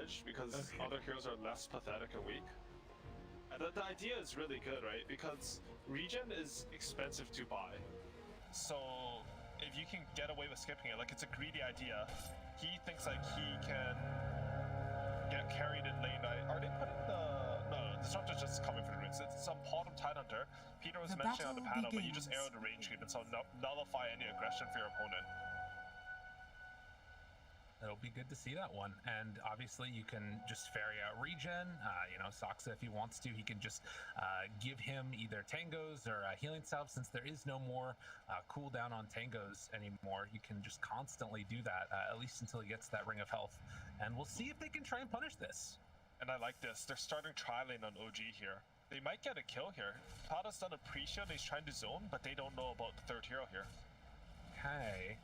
edge because other heroes are less pathetic and weak. And the idea is really good, right? Because regen is expensive to buy. So if you can get away with skipping it, like it's a greedy idea. He thinks like he can get carried in lane. Are they putting the... No, Disruptor's just coming for the rings. It's some Bottom Tidehunter. Peter was mentioning on the panel, but you just arrow the range creep and so nullify any aggression for your opponent. It'll be good to see that one, and obviously you can just ferry out regen. You know, Saksa, if he wants to, he can just give him either tangos or healing salve. Since there is no more cooldown on tangos anymore, you can just constantly do that, at least until he gets that ring of health. And we'll see if they can try and punish this. And I like this. They're starting tri-lane on OG here. They might get a kill here. Pada's done a pre-shield, he's trying to zone, but they don't know about the third hero here. Okay.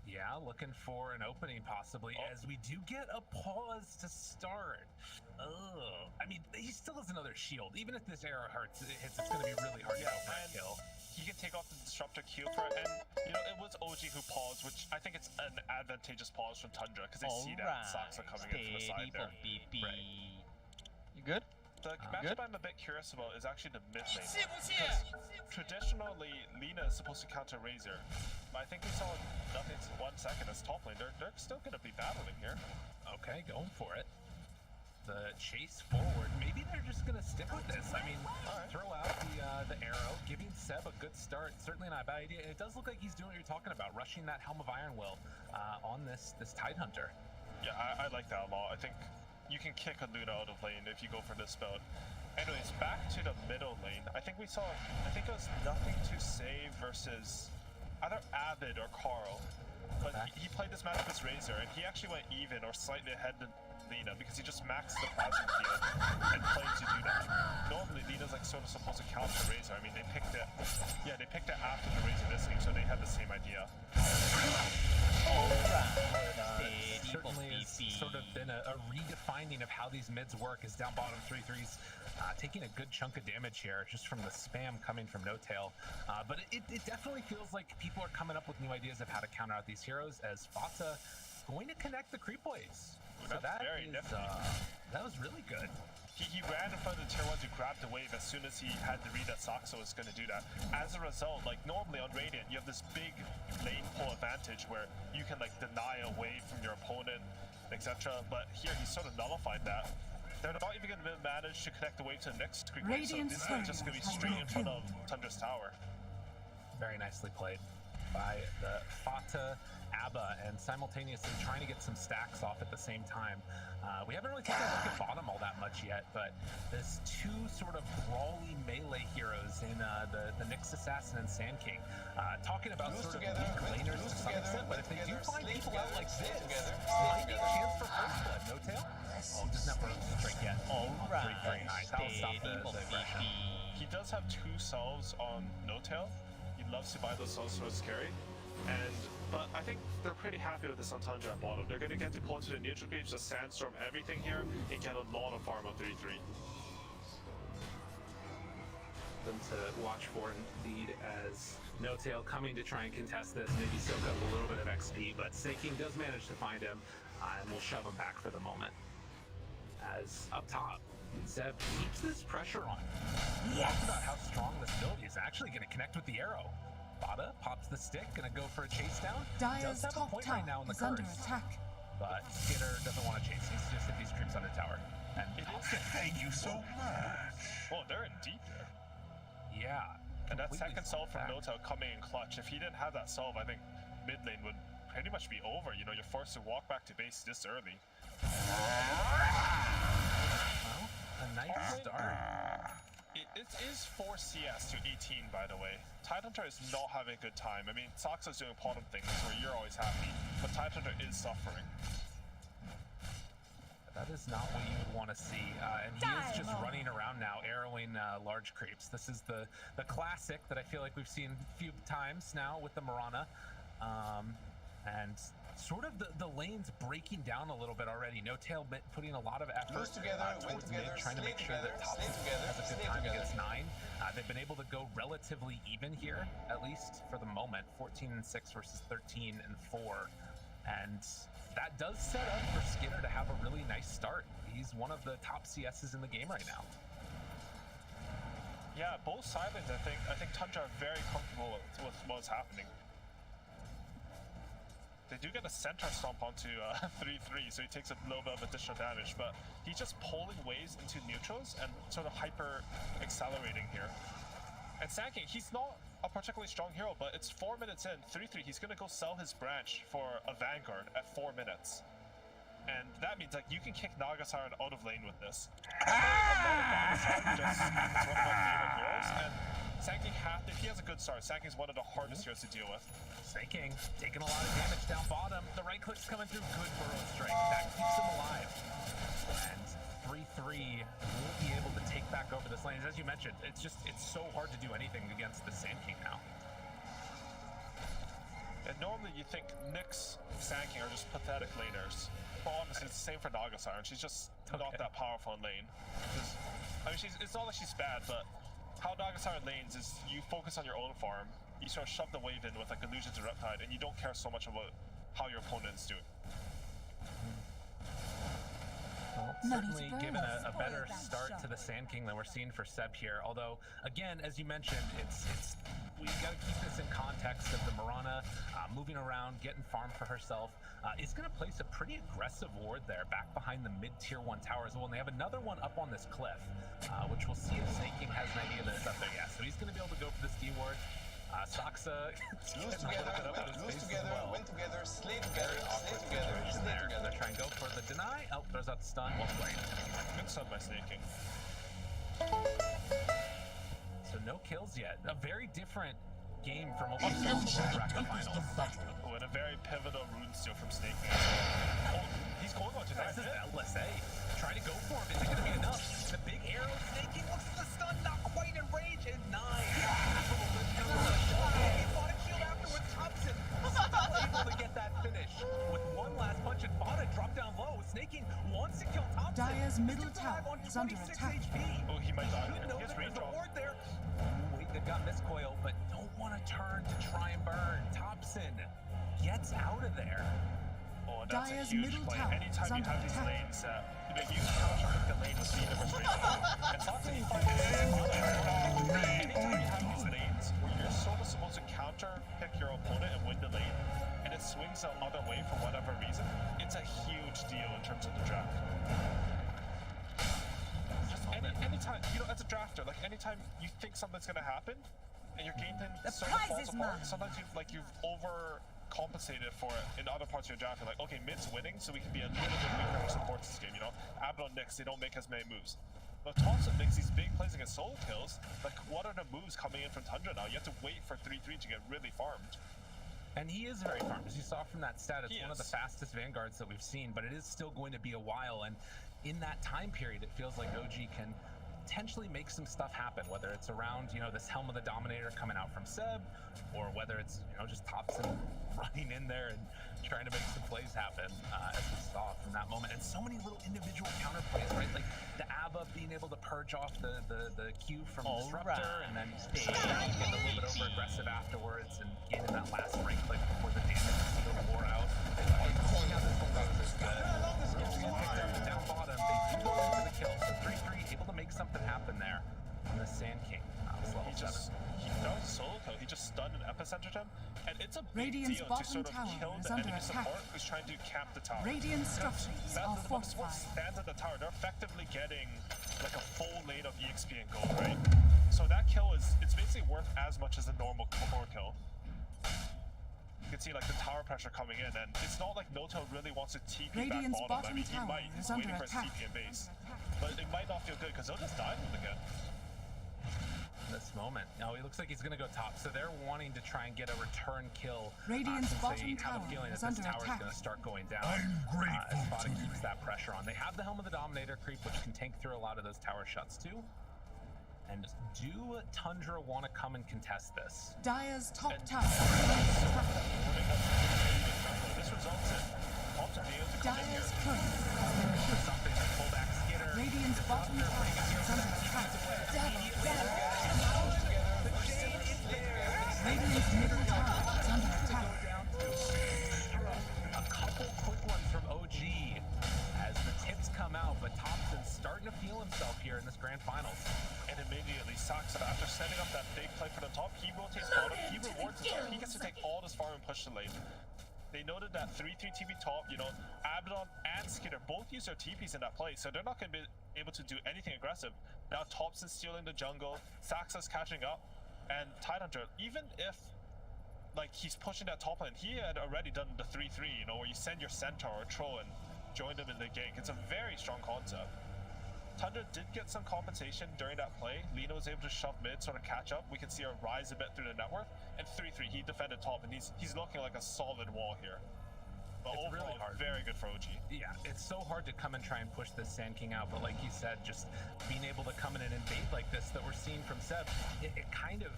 Yeah, looking for an opening possibly, as we do get a pause to start. I mean, he still has another shield. Even if this arrow hits, it's going to be really hard to go for a kill. He can take off the Disruptor Q for it, and you know, it was OG who paused, which I think it's an advantageous pause from Tundra, because they see that Saksa coming in from the side there. Right. You good? The matchup I'm a bit curious about is actually the mid lane. Because traditionally, Lina is supposed to counter Razor. But I think we saw nothing 1 second as top lane. They're still going to be battling here. Okay, going for it. The chase forward. Maybe they're just going to stick with this. I mean, throw out the arrow, giving Seb a good start. Certainly not a bad idea. And it does look like he's doing what you're talking about, rushing that Helm of Iron Will on this Tidehunter. Yeah, I like that a lot. I think you can kick a Luna out of lane if you go for this build. Anyways, back to the middle lane. I think it was Nothing to Say versus either Avid or Carl. But he played this matchup as Razor, and he actually went even or slightly ahead than Lina because he just maxed the plasma field and played to do that. Normally, Lina's like sort of supposed to counter Razor. I mean, they picked it after the Razor this game, so they had the same idea. Certainly has sort of been a redefining of how these mids work, as down bottom 3-3s taking a good chunk of damage here just from the spam coming from No Tail. But it definitely feels like people are coming up with new ideas of how to counter out these heroes, as Fata going to connect the creep waves. So that was really good. He ran in front of the tier 1 to grab the wave as soon as he had the read that Saksa was going to do that. As a result, like normally on Radiant, you have this big lane pull advantage where you can like deny a wave from your opponent, etc. But here he sort of nullified that. They're not even going to manage to connect the wave to the next creep wave, so this is just going to be straight in front of Tundra's tower. Very nicely played by the Fata Abba, and simultaneously trying to get some stacks off at the same time. We haven't really taken a look at bottom all that much yet, but there's two sort of brawly melee heroes in the Nyx Assassin and Sand King. Talking about sort of weak laners to some extent, but if they do find people out like this, might be a chance for first blood. No Tail? Oh, doesn't have room to drink yet. On 3-3. Nice. That'll stop the aggression. He does have 2 salves on No Tail. He loves to buy those salves for his carry. But I think they're pretty happy with this on Tundra at bottom. They're going to get to pull to the neutral creeps, just sandstorm everything here, and get a lot of farm on 3-3. Them to watch for indeed, as No Tail coming to try and contest this, maybe soak up a little bit of XP, but King does manage to find him, and we'll shove him back for the moment. As up top, Zeb keeps this pressure on. Yes! Talk about how strong this build is. Actually going to connect with the arrow. Bada pops the stick, gonna go for a chase down. Dyer's does have a point right now in the under curse, attack. but Skitter doesn't want to chase. He's just hit these creeps under tower. And thank you so much. Oh, they're in deep there. Yeah. And that second solve from No Tail coming in clutch. If he didn't have that solve, I think mid lane would pretty much be over. You know, you're forced to walk back to base this early. Well, a nice start. It is 4 CS to 18, by the way. Tidehunter is not having a good time. I mean, Saksa's doing bottom things where you're always happy, but Tidehunter is suffering. That is not what you would want to see, and he is just running around now, arrowing large creeps. This is the classic that I feel like we've seen a few times now with the Mirana. And sort of the lanes breaking down a little bit already. No Tail putting a lot of effort towards mid, trying to make sure that top has a good time against 9. They've been able to go relatively even here, at least for the moment. 14-6 versus 13-4. And that does set up for Skitter to have a really nice start. He's one of the top CSs in the game right now. Yeah, both side lanes, I think Tundra are very comfortable with what's happening. They do get a center stomp onto 3-3, so he takes a little bit of additional damage, but he's just pulling waves into neutrals and sort of hyper accelerating here. And Sandking, he's not a particularly strong hero, but it's 4 minutes in, 3-3, he's gonna go sell his branch for a Vanguard at 4 minutes. And that means like you can kick Nagasiren out of lane with this. A lot of Nagasiren just is one of my favorite heroes, and Sandking if he has a good start, Sanking's one of the hardest heroes to deal with. Sandking taking a lot of damage down bottom. The right click's coming through, good burrow strike. That keeps him alive. And 3-3 will be able to take back over this lane. As you mentioned, it's so hard to do anything against the Sandking now. And normally you think Nyx, Sandking are just pathetic laners. But honestly, it's the same for Nagasiren. She's just not that powerful in lane. I mean, it's not like she's bad, but how Nagasiren lanes is you focus on your own farm, you sort of shove the wave in with like Illusions and Reptide, and you don't care so much about how your opponent is doing. Well, certainly given a better start to the Sand King than we're seeing for Seb here. Although, again, as you mentioned, we got to keep this in context of the Mirana moving around, getting farm for herself. Is going to place a pretty aggressive ward there back behind the mid-tier 1 tower as well. And they have another one up on this cliff, which we'll see if Snake King has an idea that it's up there. Yeah, so he's going to be able to go for this D ward. Saksa lose together, well. win together, slay together, slay together, slay together. They're trying to go for the deny. Oh, throws out the stun. Well played. Good stun by Snake King. So no kills yet. A very different game from what we saw in the World Bracket Finals. Oh, and a very pivotal rune steal from Snake King. Oh, he's going on to that. This is LSA. Trying to go for him. Is it going to be enough? The big arrow. Snake King looks for the stun. Not quite in range. And 9. He fought a shield afterwards. Thompson still able to get that finish. With one last punch and Fada dropped down low. Snake King wants to kill Thompson. Dire's middle tower is under attack. HP. Oh, he might die You here. know He has that range there's a off. ward there. Wait, they've got Miscoil, but don't want to turn to try and burn. Thompson gets out of there. Oh, and that's Dire's a huge middle play. tower Anytime is you under have these attack. lanes, you counter the lane with Vina versus Rachel. And Thompson, he finds anytime you have these lanes where you're sort of supposed to counter pick your opponent and win the lane, and it swings the other way for whatever reason, it's a huge deal in terms of the draft. Just anytime, as a drafter, like anytime you think something's gonna happen, and your game plan sort of falls apart, sometimes you've overcompensated for it in other parts of your draft. You're like, okay, mid's winning, so we can be a little bit weaker for supports this game, Abaddon Nyx, they don't make as many moves. But Thompson makes these big plays against solo kills. Like, what are the moves coming in from Tundra now? You have to wait for 3-3 to get really farmed. And he is very farmed. As you saw from that stat, it's He one of the is. fastest Vanguards that we've seen, but it is still going to be a while. And in that time period, it feels like OG can potentially make some stuff happen, whether it's around, this Helm of the Dominator coming out from Seb, or whether it's, just Thompson running in there and trying to make some plays happen, as we saw from that moment. And so many little individual counter plays, right? Like the ABBA being able to purge off the Q from Disruptor, and then getting a little bit over aggressive afterwards and getting that last right click before the damage seal wore out. See how this one goes. Good. Down bottom, they do go into the kill. So 3-3 able to make something happen there on the Sand King. Was level 7. That was a solo kill. He just stunned and epicentered him, and it's a big Radiant's deal to bottom sort of tower kill is the under enemy attack. support who's trying to camp the tower. Radiant structures are The support fortified. stands at the tower. They're effectively getting like a full lane of EXP and gold, right? So that kill it's basically worth as much as a normal core kill. You can see like the tower pressure coming in, and it's not like Noto really wants to TP Radiant's back bottom. I mean, he bottom might. tower He's is waiting under for his attack. TP in base, but it might not feel good because they'll just die from it again. This moment. No, he looks like he's going to go top. So they're wanting to try and get a return kill. Radiant's since bottom they have tower a feeling is that this under tower is attack. going to start going down. I'm grateful as Fada to keeps that pressure on. They have the Helm of the Dominator creep, which can tank through a lot of those tower shots too. And do Tundra want to come and contest this? Dire's top And- tower is under attack. This results in Thompson being able to come in here. Dire's curse has been killed. Something like pullback skitter. Radiant's bottom tower is under attack. Radiant's middle tower is under attack. A couple quick ones from OG as the tips come out, but Thompson's starting to feel himself here in this grand finals. And immediately, Saxa, after setting up that big play for the top, he rotates bottom, he rewards himself, he gets to take all this farm and push the lane. They noted that 3-3 TP top, you know, Abaddon and Skitter both use their TPs in that play, so they're not going to be able to do anything aggressive. Now Thompson's stealing the jungle, Saxa's catching up, and Tidehunter, even if like he's pushing that top lane, he had already done the 3-3, you know, where you send your Centaur or Troll and join them in the gank. It's a very strong concept. Tundra did get some compensation during that play. Lina was able to shove mid, sort of catch up. We can see her rise a bit through the network. And 3-3, he defended top, and he's looking like a solid wall here. But It's overall, really hard. very good for OG. Yeah, it's so hard to come and try and push this Sand King out, but like you said, just being able to come in and invade like this that we're seeing from Seb, it kind of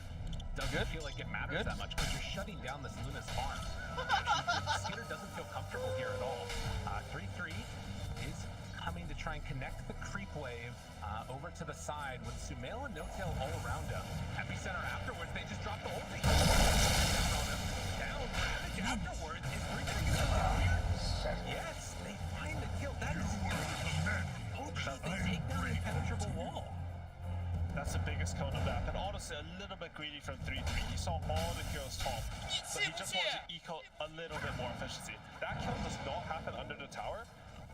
doesn't feel like it matters that much because you're shutting down this Luna's farm. Skitter doesn't feel comfortable here at all. 3-3 is coming to try and connect the creep wave over to the side with Sumail and No-Tail all around him. Epicenter afterwards, they just dropped the ulti. Down, Ravage afterwards is bringing it down here. Yes, they find the kill. That is OG, they take down the impenetrable wall. That's the biggest kill on the map, and honestly a little bit greedy from 3-3. He saw all the heroes top, but he just wanted to eco a little bit more efficiency. That kill does not happen under the tower,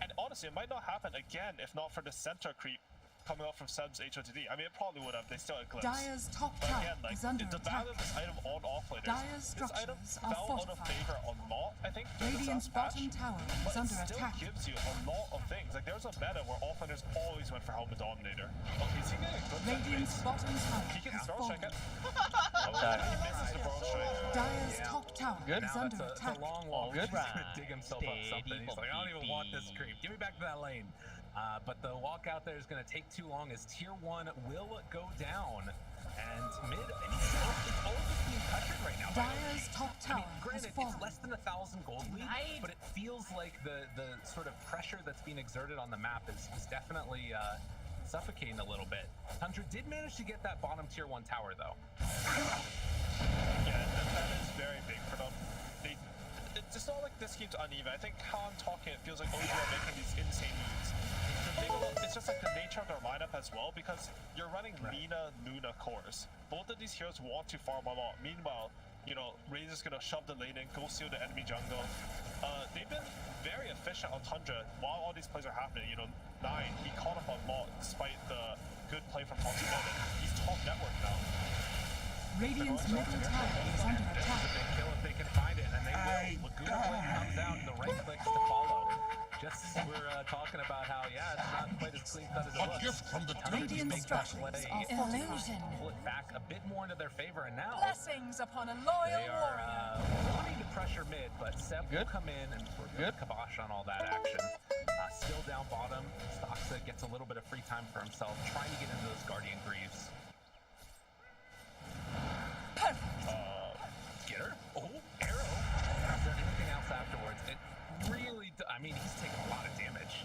and honestly it might not happen again if not for the center creep coming off from Seb's HOTD. I mean, it probably would have. They still had Glimpse. Dire's top But tower again, like, is under the attack. value of this item on offlaners, Dire's this item structures are fell out of fortified. favor a lot, I think, during this Radiant's last patch, bottom tower but is it under still attack. gives you a lot of things. Like, there's a meta where offlaners always went for Helmet Dominator. Okay, is he getting a good Radiant's set bottom tower He can has throw strike fallen. it. He misses the burrow strike. Dire's top tower Good. is Now under it's attack. a long wall. He's Good. gonna dig himself up something. He's like, I don't even want this Steady. creep. Give me back to that lane. But the walk out there is going to take too long as tier 1 will go down. And mid, and it's all just being pressured right now. Dire's top I tower mean, has granted, fallen. it's less than 1,000 gold lead, but it feels like the sort of pressure that's being exerted on the map is definitely suffocating a little bit. Tundra did manage to get that bottom tier 1 tower, though. Yeah, that is very big for them. It's not like this game's uneven. I think how I'm talking, it feels like OG are making these insane moves. The thing about, it's just like the nature of their lineup as well, because you're running Lina, Luna cores. Both of these heroes want to farm a lot. Meanwhile, you know, Razor's gonna shove the lane in, go steal the enemy jungle. They've been very efficient on Tundra while all these plays are happening. You know, 9, he caught up a lot despite the good play from Thompson. He's top network now. Radiant's middle tower is under This is attack. a big kill if they can find it, and they will. Laguna Blade comes out, and the right clicks to follow. Just as we're talking about how, yeah, it's not quite as clean cut as it looks. gift from the Radiant structures are fortified. Illusion. Pull it back a bit more into their favor, and now Blessings upon a loyal they are warrior. wanting to pressure mid, but Seb will come in and put a kibosh on all that action. Still down bottom, Stoxa gets a little bit of free time for himself, trying to get into those Guardian Greaves. Skitter? Oh, arrow. Is there anything else afterwards? It really, I mean, he's taking a lot of damage.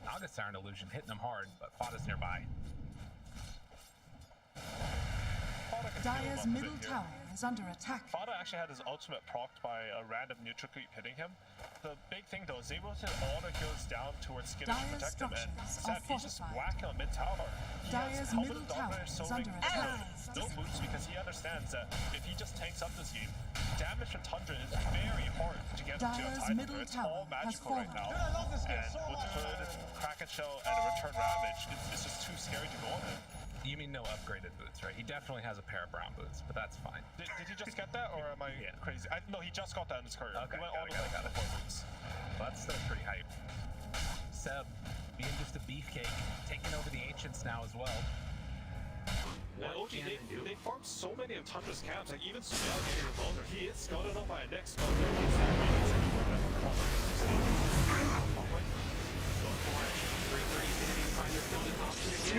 August Siren Illusion hitting him hard, but Fada's nearby. Fada can Dire's heal him up a middle bit here. tower is under attack. Fada actually had his ultimate procced by a random neutral creep hitting him. The big thing though is they rotate all their heroes down towards Skitter to Dire's protect him, and structures Seb, are he's just fortified. whacking him mid-tower. He Dire's has Helmet middle of Dominator tower so is big, under attack. no boots because he understands that if he just tanks up this game, damage from Tundra is very hard to get to a Dire's Tidehunter. middle It's tower all has magical right fallen. now. Dude, I love this game And so with much. Hood, Kraken Shell, and a Return Ravage, it's just too scary to go on him. You mean no upgraded boots, right? He definitely has a pair of brown boots, but that's fine. Did he just get that, or am I Yeah. crazy? No, he just got that in his career. Okay, He went got all it, the way got it. to 4 boots. But that's still pretty hype. Seb being just a beefcake, taking over the Ancients now as well. Now, OG, they farmed so many of Tundra's camps, like even Sumail getting involved, or he is scouted up by a next spell.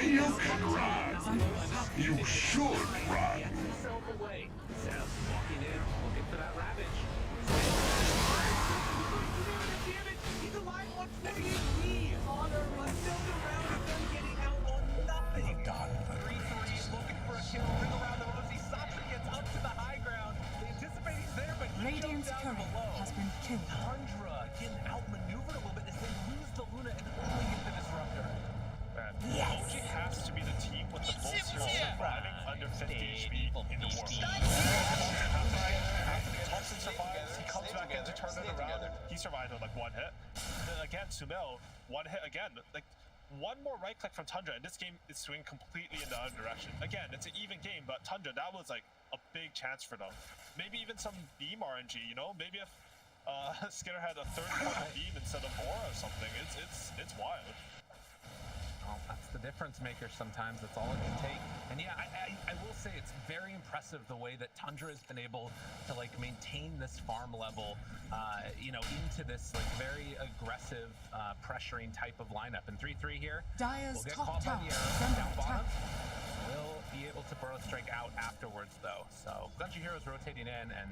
You can run. You should run. Himself away. Seb walking in, looking for that Ravage. He's alive on 48 P. Honor runs still around and then getting out on nothing. 3-3, looking for a kill. Ring around the rosy. Sasha gets up to the high ground. They anticipate he's there, but he Radiant's jumps down courier below. has been killed. Tundra getting outmaneuvered a little bit as they lose the Luna and only get the Disruptor. round, together. he survived with like one hit. Then again, Sumail, one hit again. Like one more right click from Tundra, and this game is swinging completely in the other direction. Again, it's an even game, but Tundra, that was like a big chance for them. Maybe even some beam RNG, you know? Maybe if Skinner had a third point of beam instead of more or something. It's wild. Well, that's the difference maker sometimes. That's all it can take. And yeah, I will say it's very impressive the way that Tundra has been able to like maintain this farm level, you know, into this like very aggressive pressuring type of lineup. And 3-3 here. Dyer's We'll get top caught by tower the is arrow under down bottom. attack. Will be able to burrow strike out afterwards though. So Gunji Hero's rotating in, and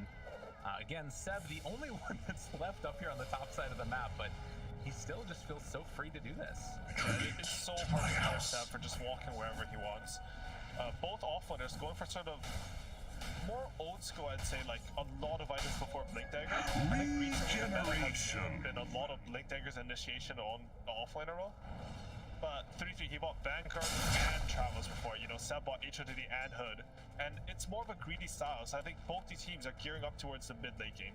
again, Seb, the only one that's left up here on the top side of the map, but he still just feels so free to do this. It's so hard to counter Seb for just walking wherever he wants. Both offlaners going for sort of more old school, I'd say, like a lot of items before Blink Dagger. I think recently there has been a lot of Blink Dagger's initiation on the offlaner role. But 3-3, he bought Vanguard and Travels before, you know, Seb bought HOTD and Hood. And it's more of a greedy style, so I think both these teams are gearing up towards the mid-late game.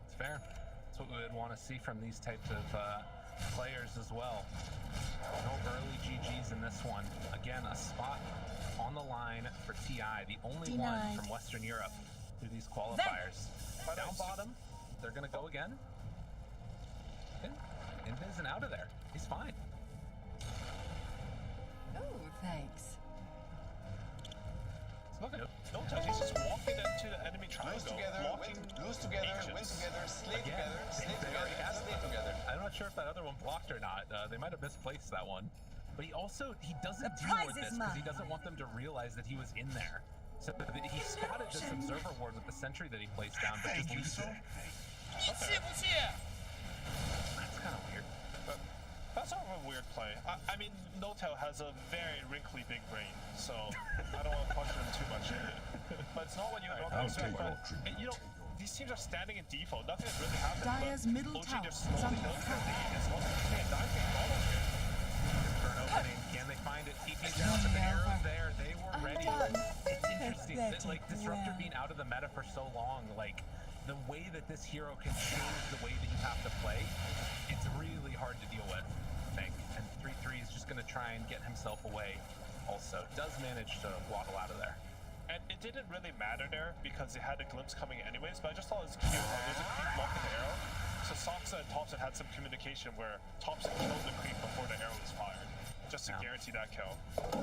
It's fair. That's what we would want to see from these types of players as well. No early GGs in this one. Again, a spot on the line for TI, the only one from Western Europe through these qualifiers. Down bottom, they're going to go again. Invis and out of there. He's fine. Oh, thanks. Look at no touch, he's just walking into the enemy triangle. Lose together, lose together, win together, slay together, slay together, slay together. I'm not sure if that other one blocked or not. They might have misplaced that one. But he doesn't deal prize with is this because he mine. doesn't want them to realize that he was in there. So he spotted this observer ward with the sentry that he placed down, but just leaves it. That's kind of weird. But that's sort of a weird play. I mean, Notel has a very wrinkly big brain, so I don't want to question him too much. But it's not what you would normally expect. But, you know, these teams are standing in default. Nothing has really happened. Dyer's but middle OG, tower they're is slowly under building their attack. lead. It's not Dyer's getting bottled here. For an opening, can they find it? TP down, but the arrows there. They were ready. It's interesting that, like, Disruptor being out of the meta for so long, like, the way that this hero can change the way that you have to play, it's really hard to deal with, I think. And 3-3 is just going to try and get himself away also. Does manage to waddle out of there. And it didn't really matter there because they had a glimpse coming anyways, but I just thought it was cute how there's a creep blocking the arrow. So Soxa and Thompson had some communication where Thompson killed the creep before the arrow was fired, just to guarantee that kill.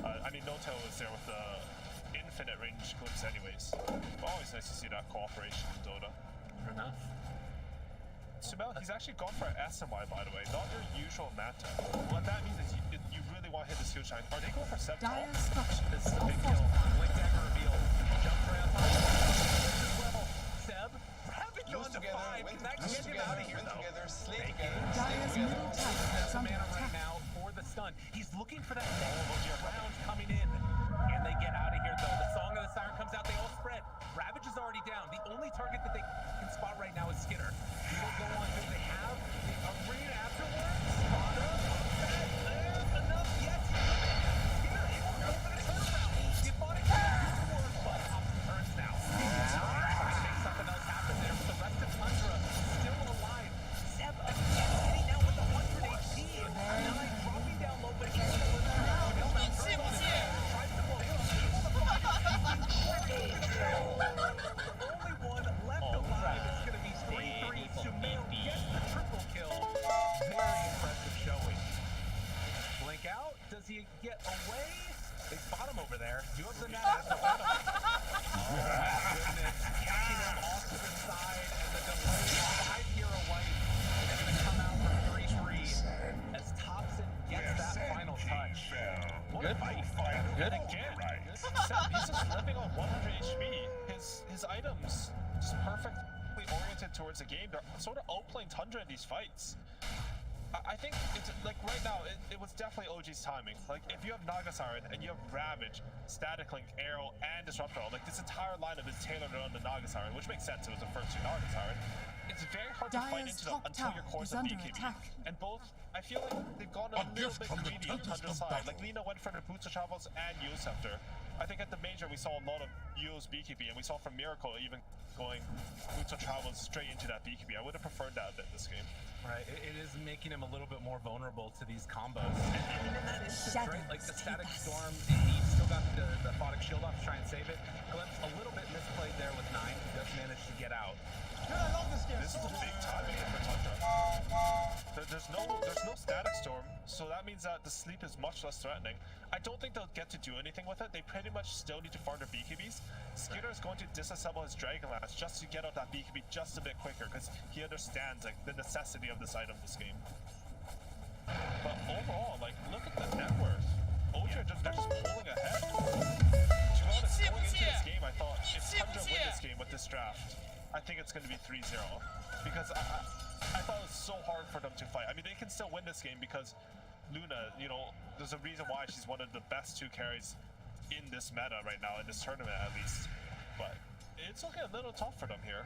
I mean, Notel was there with the infinite range glimpse anyways. But always nice to see that cooperation in Dota. Fair enough. Sumel, he's actually gone for an SMY, by the way, not your usual meta. What that means is you really want to hit the skill shine. Are they going for 7 Dire structure. This is a big kill. Blink Dagger reveal. Jump around. Seb, Ravage Lose on to together, 5. win Can that get him out of here, win though? together, slay Make together, it. slay Dyer's together. middle tower That's is a under mana right attack. now for the stun. He's looking for that ball of rounds coming in. And they get out of here, though. The Song of the Siren comes out. They all spread. Ravage is already down. The only target that they can spot right now is Skinner. He will go on. Do they have a ring afterwards? Spot up. Enough yet. Skinner is going for the turnaround. He fought it. But Thompson turns now. Trying to make something else happen there. But the rest of Tundra still alive. Seb again getting down with 100 HP. Nine dropping down low, but he's still in there. Tries to blow him. Only one left alive. It's going to be 3-3. Sumail gets the triple kill. Very impressive showing. Blink out. Does he get away? They spot him over there. You have the net as the bottom. Oh my goodness. Catching him off to the side, and the delay 5-hero wipe. They're going to come out for 3-3 as Thompson gets that final touch. What a fight. Good. Again, Seb, he's just living on 100 HP. His items just perfectly oriented towards the game. They're sort of outplaying Tundra in these fights. I think it's like right now it was definitely OG's timing. Like if you have Naga Siren and you have Ravage, Static Link, Arrow, and Disruptor, like this entire lineup is tailored around the Naga Siren, which makes sense. It was the first 2 Naga Siren. It's very hard to fight Dyer's into them top until your tower cores is of under BKB. attack. And both, I feel like they've gone a little bit greedy on Tundra's side. Like Lina went for the Boots of Travels and Yosefter. I think at the major we saw a lot of UO's BKB, and we saw from Miracle even going Boots on Travel straight into that BKB. I would have preferred that a bit this game. Right, it is making him a little bit more vulnerable to these combos. And in that instance, right, like the Static Storm, he still got the Photic Shield off to try and save it. Glimpse a little bit misplayed there with 9, he does manage to get out. Dude, I love this game. This is a big time for Tundra. There's no Static Storm, so that means that the sleep is much less threatening. I don't think they'll get to do anything with it. They pretty much still need to farm their BKBs. Skitter is going to disassemble his Dragon Lance just to get out that BKB just a bit quicker, because he understands like the necessity of this item this game. But overall, like, look at the net worth. OG are just, they're just pulling ahead. To be honest, going into this game, I thought if Tundra win this game with this draft, I think it's going to be 3-0, because I thought it was so hard for them to fight. I mean, they can still win this game because Luna, you know, there's a reason why she's one of the best 2 carries in this meta right now, in this tournament at least. But it's looking a little tough for them here.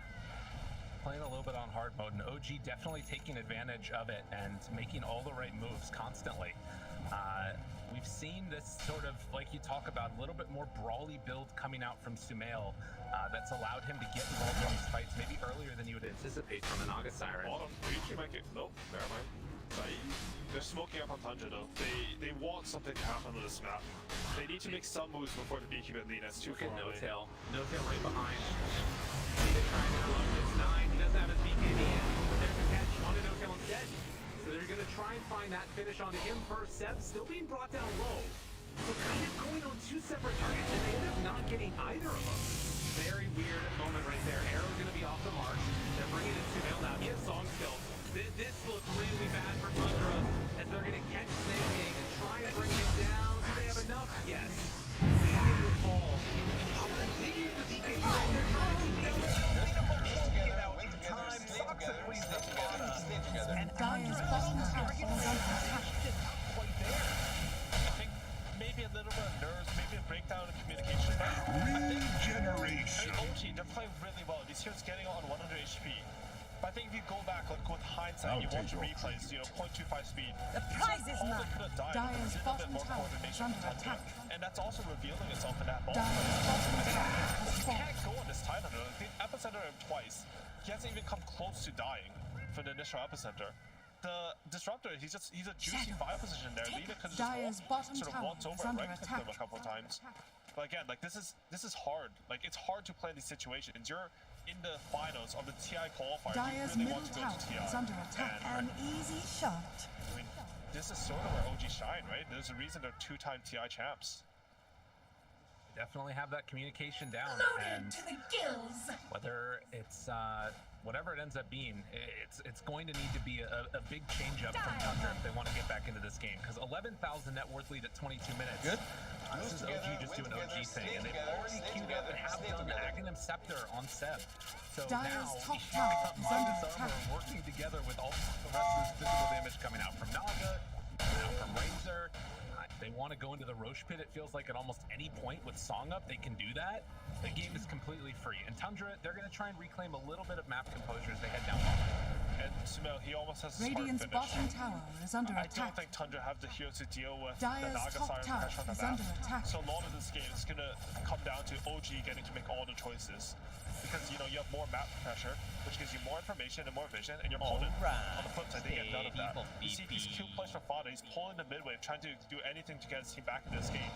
Playing a little bit on hard mode, and OG definitely taking advantage of it and making all the right moves constantly. We've seen this sort of, like you talk about, a little bit more brawly build coming out from Sumail that's allowed him to get involved in these fights maybe earlier than you would anticipate from an Naga Siren. Bottom, might get, nope, never mind. They're smoking up on Tundra though. They want something to happen on this map. They need to make some moves before the BKB lead. That's too far away. No-tail right behind. He's trying to look. It's 9. He doesn't have his BKB in. But there's a catch on a no-tail instead. So they're going to try and find that finish onto him first. Seb still being brought down low. So kind of going on 2 separate targets, and they end up not getting either of them. Very weird moment right there. Arrow's going to be off the mark. They're bringing it to Sumail now. He has song skills. This looks really bad for Tundra as they're going to catch Snake King and try and bring him down. Do they have enough? Yes. Snake King will fall. They use the BKB right there trying to get out in time. Soxa cleans the spot up. And Dire's bottom tower is under attack. Quite there. I think maybe a little bit of nerves, maybe a breakdown in communication. Regeneration. OG, they're playing really well. These heroes getting on 100 HP. But I think if you go back, like with hindsight, you watch the replays, you know, 0.25 speed. The prize is all mine. they could have died Dire's was a bit bottom more tower is coordination under from Tundra. attack. And that's also revealing itself in that ball. Dire's bottom tower has He fallen. can't go on this time under. The epicenter him twice. He hasn't even come close to dying for the initial epicenter. The disruptor, he's a juicy fire position there. Lina could just Dire's bottom sort of tower once is over and under right click attack. them a couple of times. But again, like this is hard. Like it's hard to play in these situations. You're in the finals of the TI qualifier. Dire's You really middle want to go tower to TI. is under attack. And, An easy shot. I mean, this is sort of where OG shine, right? There's a reason they're 2-time TI champs. Definitely have that communication down, and to the gills. whether it's whatever it ends up being, it's going to need to be a big change up from Tundra if they want to get back into this game, because 11,000 net worth lead at 22 minutes. Good. This is OG just doing OG thing, and they've already queued up and have done the Aghanim Scepter on Seb. So Dire's now top tower is under Midas attack. Armor working together with all the rest of this physical damage coming out from Naga, now from Razor. They want to go into the Roche Pit, it feels like at almost any point with Song up, they can do that. The game is completely free. And Tundra, they're going to try and reclaim a little bit of map composure as they head down bottom. And Sumail, he almost has a smart Radiant's finish. bottom tower is under I don't attack. think Tundra have the heroes to deal with Dire's the Naga top Siren tower pressure on the is map. under attack. So a lot of this game is going to come down to OG getting to make all the choices. Because, you know, you have more map pressure, which gives you more information and more vision, and your opponent, on the flip side, they get none of that. You see these 2 plays from Fada, he's pulling the mid-wave, trying to do anything to get his team back in this game.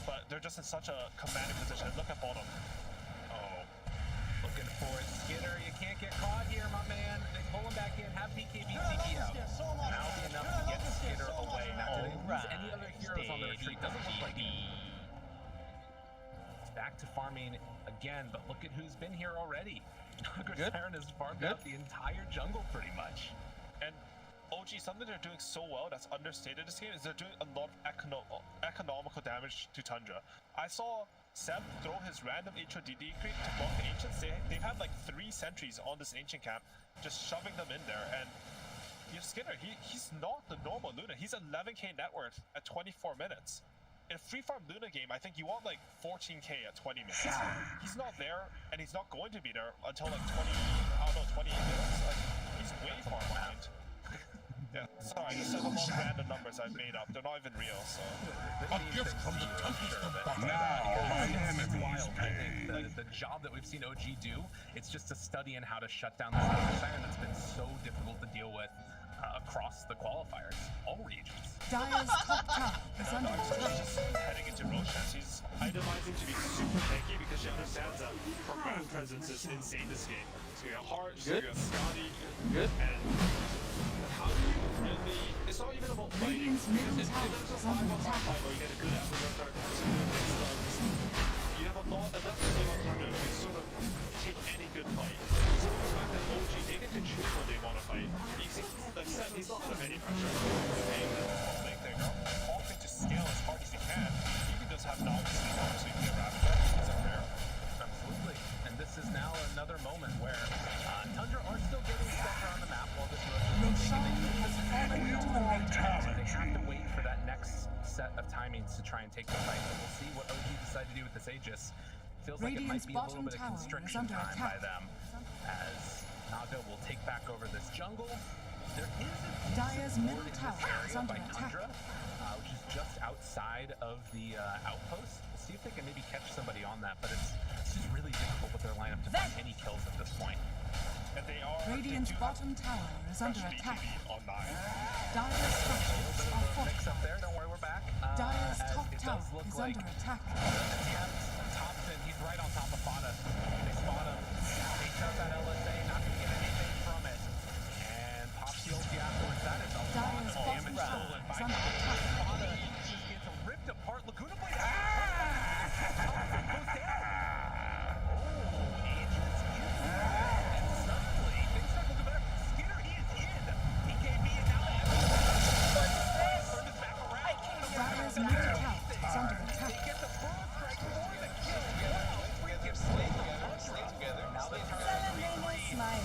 But they're just in such a commanding position. Look at bottom. Oh, looking for it. Skitter, you can't get caught here, my man. They pull him back in, have BKB TP out. That'll be enough to get Skitter away. Now, do they lose any other heroes on the retreat? Doesn't look like it. It's back to farming again, but look at who's been here already. Naga Siren has farmed out the entire jungle pretty much. And OG, something they're doing so well that's understated this game is they're doing a lot of economical damage to Tundra. I saw Seb throw his random HODD creep to block the Ancients. They've had like 3 sentries on this Ancient camp, just shoving them in there. And you have Skinner, he's not the normal Luna. He's 11k net worth at 24 minutes. In a free farm Luna game, I think you want like 14k at 20 minutes. He's not there, and he's not going to be there until like 20, I don't know, 28 minutes. Like, he's way far behind. Yeah, sorry, I just said a lot of random numbers I've made up. They're not even real, so. A gift from the tempest of But now my it's enemies wild. I pay. think the job that we've seen OG do, it's just a study in how to shut down this siren that's been so difficult to deal with across the qualifiers, all regions. Dyer's top tower is under attack. He's just heading into Roshan. He's Itemizing to be super tanky because she understands that her brand presence is insane this game. So you got Hart, so you got Scotty, Good. and how do you really... It's not even about fighting. Radiant's middle It's tower just is a under 5-on-5 attack. fight where you get a good afterburner, you have a lot enough to see on Tundra to sort of take any good fight. So the fact that OG, they get to choose when they want to fight. You see, like Seth, he's not under any pressure. like they're opting to scale as hard as you can. You can just have knowledge sleep on so you can get rapid fire. It's unfair. Absolutely. And this is now another moment where Tundra are still getting stuff around the map while this Roshan has fallen into the late game. They have to wait for that next set of timings to try and take the fight. But we'll see what OG decide to do with this Aegis. Feels like it might Radiant's be a little bottom bit of tower is constriction under time by attack. them, as Naga will take back over this jungle. There is a Dyer's decent middle ward in this tower is area under by attack. Tundra, which is just outside of the outpost. We'll see if they can maybe catch somebody on that, but it's just really difficult with their lineup to find any kills at this point. And they are. Radiant's they do bottom tower is have under fresh attack. BKB on 9. Dyer's structures are Mix fortified. up there, don't worry, we're back. Dyer's As top it tower does look is like under attack. Thompson, he's right on top of Fada. They spot him. Takes out that LSA, not going to get anything from it. And pops the ulti afterwards. That is a lot Dyer's of bottom damage tower stolen is by under Fada. attack. Fada just gets ripped apart. Laguna Blade Thompson goes down. Oh, Aegis is and suddenly things start looking better. Skinner, he is in. BKB and now the turn this back around. Dyer's middle tower is under attack. They get the first strike for the kill. Together, slay together, slay together, slay together. Celebrate smiles.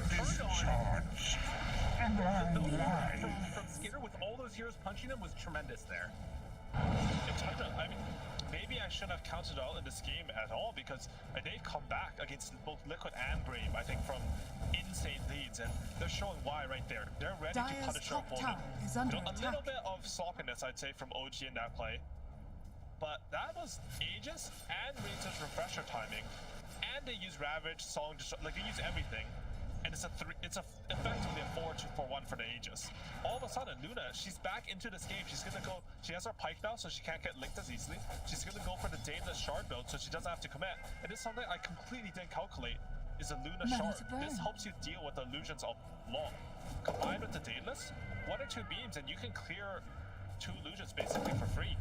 Discharge. And I'm live. From Skinner with all those heroes punching him was tremendous there. Tundra, I mean, maybe I shouldn't have counted out in this game at all because they've come back against both Liquid and Brave, I think, from insane leads, and they're showing why right there. They're ready to Dyer's punish their top opponent. tower is under A little attack. bit of sloppiness, I'd say, from OG in that play, but that was Aegis and Rita's refresher timing, and they use Ravage, Song, like they use everything. And it's effectively a 4-2-4-1 for the Aegis. All of a sudden, Luna, she's back into this game. She's gonna go. She has her Pike now, so she can't get linked as easily. She's gonna go for the Daedalus Shard build, so she doesn't have to commit. And this is something I completely didn't calculate. Is a Luna Money Shard. to burn. This helps you deal with the illusions of long. Combined with the Daedalus, 1 or 2 beams, and you can clear 2 illusions basically for free.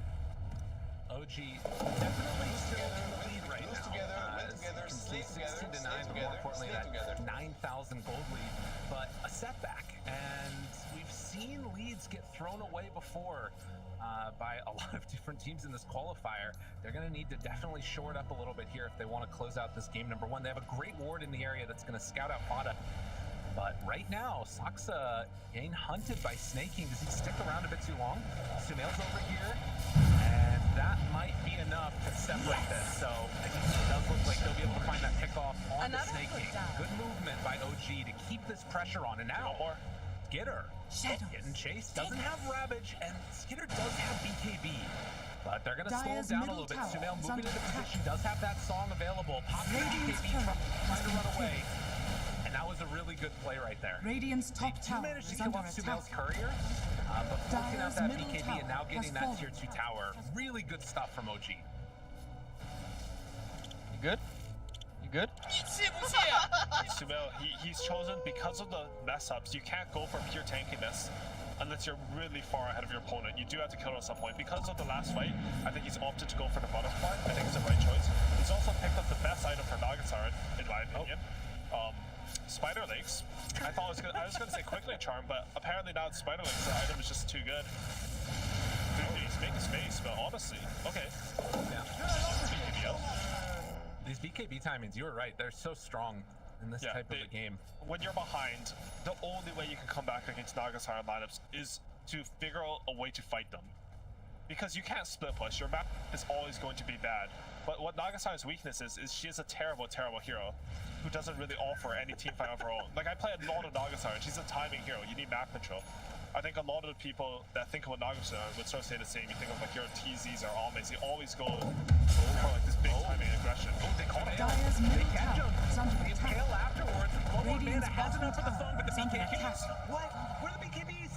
OG definitely still in the lead right Lose now. together, win As together, you can slay see, together, 16 to slay 9, but more together, importantly, slay that together. 9,000 gold lead. But a setback, and we've seen leads get thrown away before by a lot of different teams in this qualifier. They're going to need to definitely shore it up a little bit here if they want to close out this game. Number 1, they have a great ward in the area that's going to scout out Fada. But right now, Saksa getting hunted by Snaking. Does he stick around a bit too long? Sumail's over here, and that might be enough to separate this. So it does look like they'll be able to find that pickoff on the Another Snaking. put down. Good movement by OG to keep this pressure on. And now, Skitter Shadows. getting chased. Doesn't have Ravage, and Skitter does have BKB. But they're going to slow him Dyer's down a middle little bit. tower Sumail is moving under into attack. position, does have that song available. Pops the Radiant's BKB turret from trying to has run been away. And that was a really good play right there. Radiant's top They do tower manage to is kill under off attack. Sumail's courier, but forcing out Dyer's that middle BKB and now tower getting has that fallen. tier 2 tower. Really good stuff from OG. You good? You good? Sumail, he's chosen because of the mess ups. You can't go for pure tankiness unless you're really far ahead of your opponent. You do have to kill her at some point. Because of the last fight, I think he's opted to go for the butterfly. I think it's the right choice. He's also picked up the best item for Nagasaran, in my opinion. Spider Legs. I was gonna say quickly charm, but apparently now it's Spider Legs. The item is just too good. Dude, he's making space, but honestly, okay. Yeah. These BKB timings, you were right. They're so strong in this type of a game. When you're behind, the only way you can come back against Nagasaran lineups is to figure out a way to fight them. Because you can't split push. Your map is always going to be bad. But what Nagasaya's weakness is she is a terrible, terrible hero who doesn't really offer any team fight of her own. Like, I play a lot of Nagasaya, and she's a timing hero. You need map control. I think a lot of the people that think of Nagasaya would sort of say the same. You think of like your TZs or Almays, they always go for like this big timing aggression. Oh, they caught him. Dyer's They middle catch tower him. is under The attack. Impale afterwards. One more Radiant's mana has enough for the phone, but the bottom tower is under BKBs. attack. What? Where are the BKBs?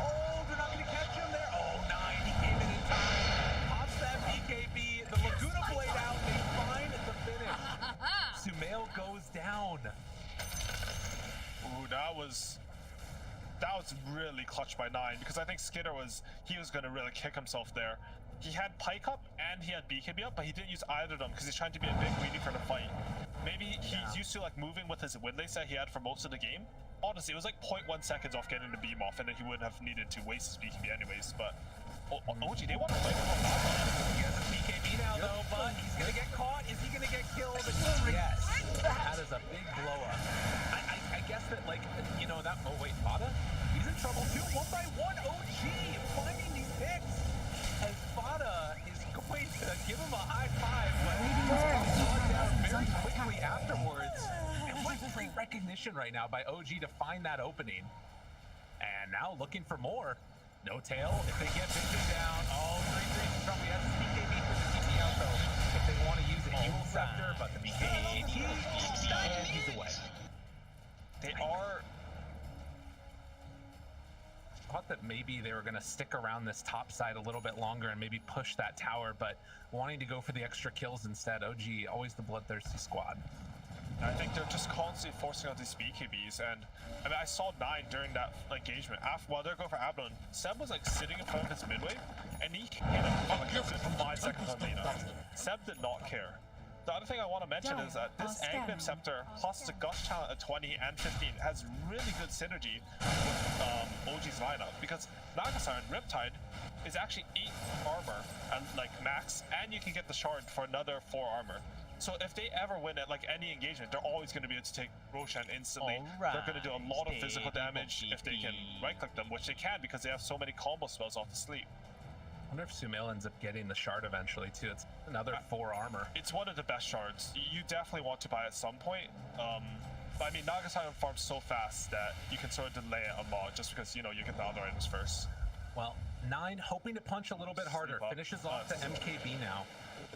Oh, they're not going to catch him there. Oh, 9. He came in time. Pops that BKB. The Laguna Blade out. They find the finish. Sumail goes down. Ooh, that was really clutch by 9, because I think Skitter was going to really kick himself there. He had Pike up and he had BKB up, but he didn't use either of them because he's trying to be a big greedy for the fight. Maybe he's used to like moving with his wind lace that he had for most of the game. Honestly, it was like 0.1 seconds off getting the beam off, and then he wouldn't have needed to waste his BKB anyways. But OG, they want to fight him. He has a BKB now, though, but he's going to get caught. Is he going to get killed? Yes. That is a big blow up. I guess that, like, you know, that. Oh, wait, Fada? He's in trouble too. 1-by-1 OG finding these picks. As Fada is going to give him a high five, but he's gone down very quickly afterwards. And what great recognition right now by OG to find that opening. And now looking for more. No tail. If they get Vision down, oh, 3-3 probably has his BKB for the TP out, though. If they want to use a Eul Scepter, but the BKB, and he's away. They are. Thought that maybe they were going to stick around this top side a little bit longer and maybe push that tower, but wanting to go for the extra kills instead. OG, always the bloodthirsty squad. I think they're just constantly forcing out these BKBs, and I mean, I saw 9 during that engagement. While they're going for Abaddon, Seb was like sitting in front of his midway, and he hit him for like a good 5 seconds on Lena. Seb did not care. The other thing I want to mention is that this Angbim Scepter plus the Gush talent at 20 and 15 has really good synergy with OG's lineup, because Nagasaya and Riptide is actually 8 armor and like max, and you can get the shard for another 4 armor. So if they ever win at like any engagement, they're always going to be able to take Roshan instantly. They're going to do a lot of physical damage if they can right-click them, which they can because they have so many combo spells off the sleep. I wonder if Sumail ends up getting the shard eventually too. It's another 4 armor. It's one of the best shards. You definitely want to buy at some point. But I mean, Nagasaya farms so fast that you can sort of delay it a lot just because, you know, you get the other items first. Well, 9 hoping to punch a little bit harder. Finishes off the MKB now.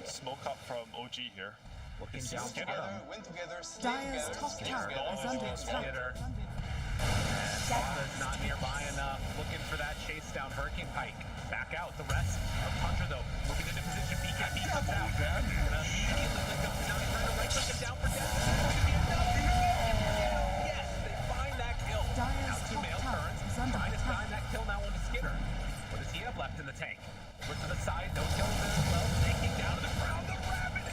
Smoke up from OG here. Looking down Win together, slay Dyer's together, top slay tower together. is under attack. Skitter. And Fada's not nearby enough. Looking for that chase down Hurricane Pike. Back out. The rest of Tundra, though, moving into position. BKB comes out. Gonna immediately link up to 9. Trying to right click him down for death. Yes, they find that kill. Dyer's Now top Sumail tower turns. is under Trying to attack. find that kill now onto Skitter. What does he have left in the tank? Over to the side. No kills there as well. Taking down to the crowd. The rabbit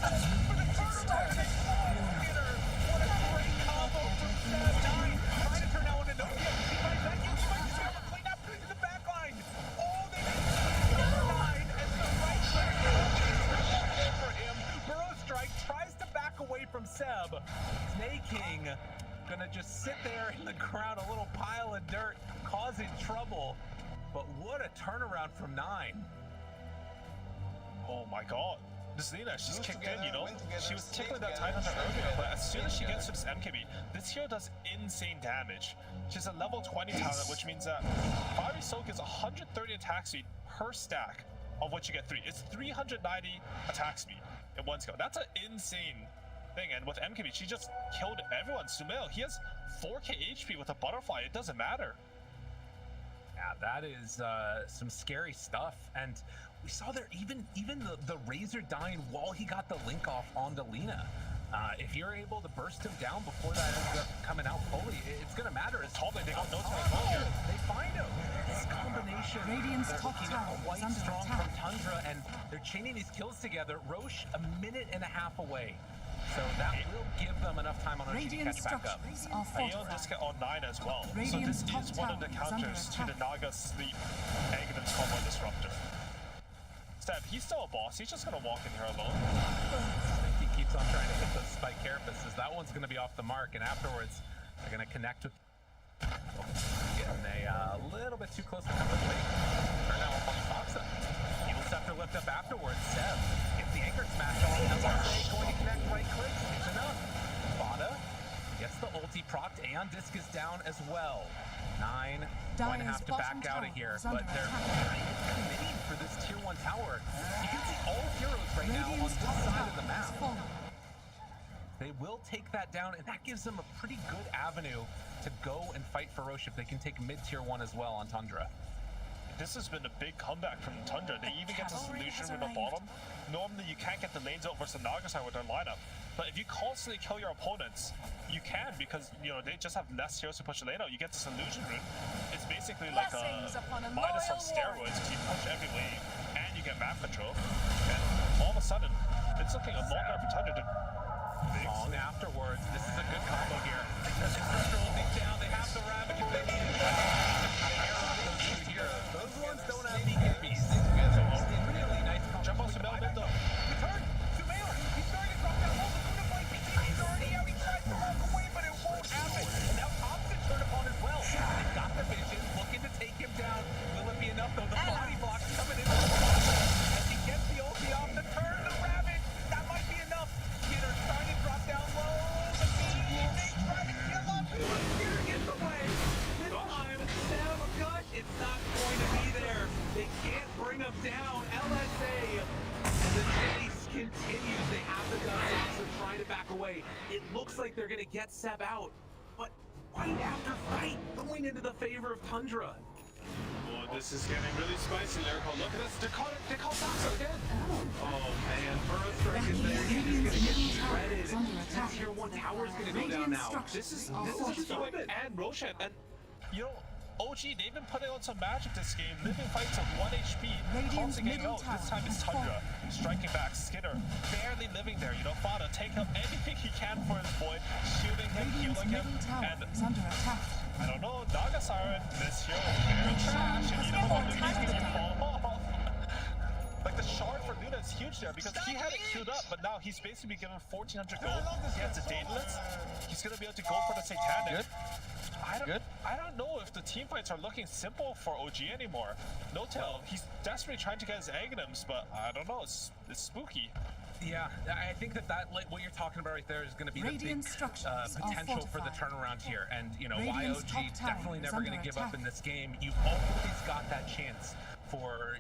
for the turn. Skitter. What a great combo from Seb. 9. Trying to turn that one into no kill. He finds that kill. He finds the clean up in the back line. Oh, they made 9 as the right kill for him. Burrow Strike tries to back away from Seb. Snake King gonna just sit there in the ground, a little pile of dirt, causing trouble. But what a turnaround from 9. Oh my god. This Lena, she's Lose kicked together, in, you know? win together, She was slay tickling that together, Titan slay earlier, but together, as soon as slay she gets to together. this MKB, this hero does insane damage. She's a level 20 talent, which means that Fiery Soak is 130 attack speed per stack of what you get 3. It's 390 attack speed in one skill. That's an insane thing, and with MKB, she just killed everyone. Sumail, he has 4k HP with a butterfly, it doesn't matter. Yeah, that is some scary stuff. And we saw there even the Razor dying while he got the link off onto Lena. If you're able to burst him down before that ends up coming out fully, it's going to matter. It's Top lane, they got no time oh, here. they find him. This combination. Radiant's they're top looking tower quite is under strong attack. from Tundra, and they're chaining these kills together. Roche a minute and a half away. So that will give them enough time on OG to Radiant catch back up. structures are Aeon fortified. discount on 9 as well. So Radiant's this top is one of the tower is under counters to the attack. Naga Sleep Aghanim combo disruptor. Seb, he's still a boss. He's just gonna walk in here alone. He keeps on trying to hit those spike carapaces. That one's going to be off the mark, and afterwards they're going to connect with. Getting a little bit too close to comfort plate. Turn now on Foxa. Evil Scepter lift up afterwards. Seb, if the trigger smash on. LSA going to connect right click. It's enough. Vada gets the ulti procced. Aeon Disc is down as well. 9 going to have to back out of here, but they're committing for this tier 1 tower. You can see all heroes right now on this side of the map. They will take that down, and that gives them a pretty good avenue to go and fight for Roche if they can take mid-tier 1 as well on Tundra. This has been a big comeback from Tundra. They even get the solution with the bottom. Normally you can't get the lanes out versus Nagasai with their lineup. But if you constantly kill your opponents, you can, because you know they just have less heroes to push the lane out. You get the solution route. It's basically like a minus on steroids because you push every lane and you get map control. And all of a sudden, it's looking a lot better for Tundra. Long afterwards, this is a good combo here. Pressure holding down, they have the Ravage if they need it. Those two heroes, those ones don't have BKBs. So a really nice combo. Jump on Sumail mid though. Return, Sumail, he's starting to drop down low. Laguna Blade, BKB's already out. He tries to walk away, but it won't happen. And now Thompson turned upon as well. They've got the vision, looking to take him down. Will it be enough though? The body block's coming in. As he gets the ulti off the turn, the Ravage, that might be enough. Skitter starting to drop down low. The beam, they try to kill him. Skitter gets away. This time, Sam Gut, it's not going to be there. They can't bring him down. LSA, and the chase continues. They have the guns, so trying to back away. It looks like they're going to get Seb out, but fight after fight going into the favor of Tundra. Oh, this is getting really spicy, Lyrical. Look at this. They call Doxa again. Oh, man. Burrow Strike is there. He's going to get shredded. That tier 1 tower is going to go down now. This is stupid. And Roshan, and you know, OG, they've been putting on some magic this game, living fights at 1 HP, constantly getting out. This time it's Tundra, striking back, Skitter, barely living there. You know, Fada taking up anything he can for his boy, shooting him, healing him, and I don't know, Nagasai and this hero, very trash, and you know what, Luna's gonna fall off. Like the shard for Luna is huge there because he had it queued up, but now he's basically given 1400 gold. He has the Daedalus. He's gonna be able to go for the Satanic. I don't know if the team fights are looking simple for OG anymore. No-Tail, he's desperately trying to get his Aghanims, but I don't know, it's spooky. Yeah, I think that like what you're talking about right there is going to be the big potential for the turnaround here. And you know, YOG definitely never going to give up in this game. You've always got that chance for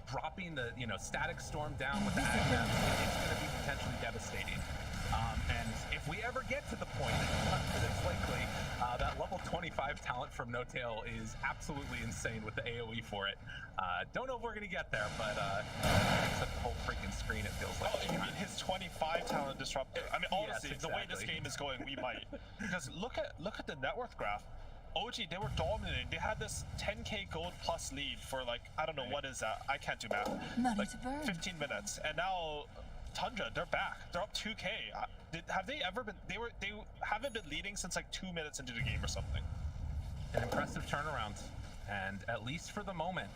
dropping the static storm down with the Aghanim. It's going to be potentially devastating. And if we ever get to the point that it's likely, that level 25 talent from No-Tail is absolutely insane with the AoE for it. Don't know if we're going to get there, but it's the whole freaking screen, it feels like. Oh, you mean his 25 talent disruptor? I mean, honestly, yes, the way this game is going, we might. Because look at the net worth graph. OG, they were dominating. They had this 10k gold plus lead for like, I don't know, what is that? I can't do math. Like 15 minutes. And now Tundra, they're back. They're up 2k. Have they ever been? They haven't been leading since like 2 minutes into the game or something. An impressive turnaround, and at least for the moment,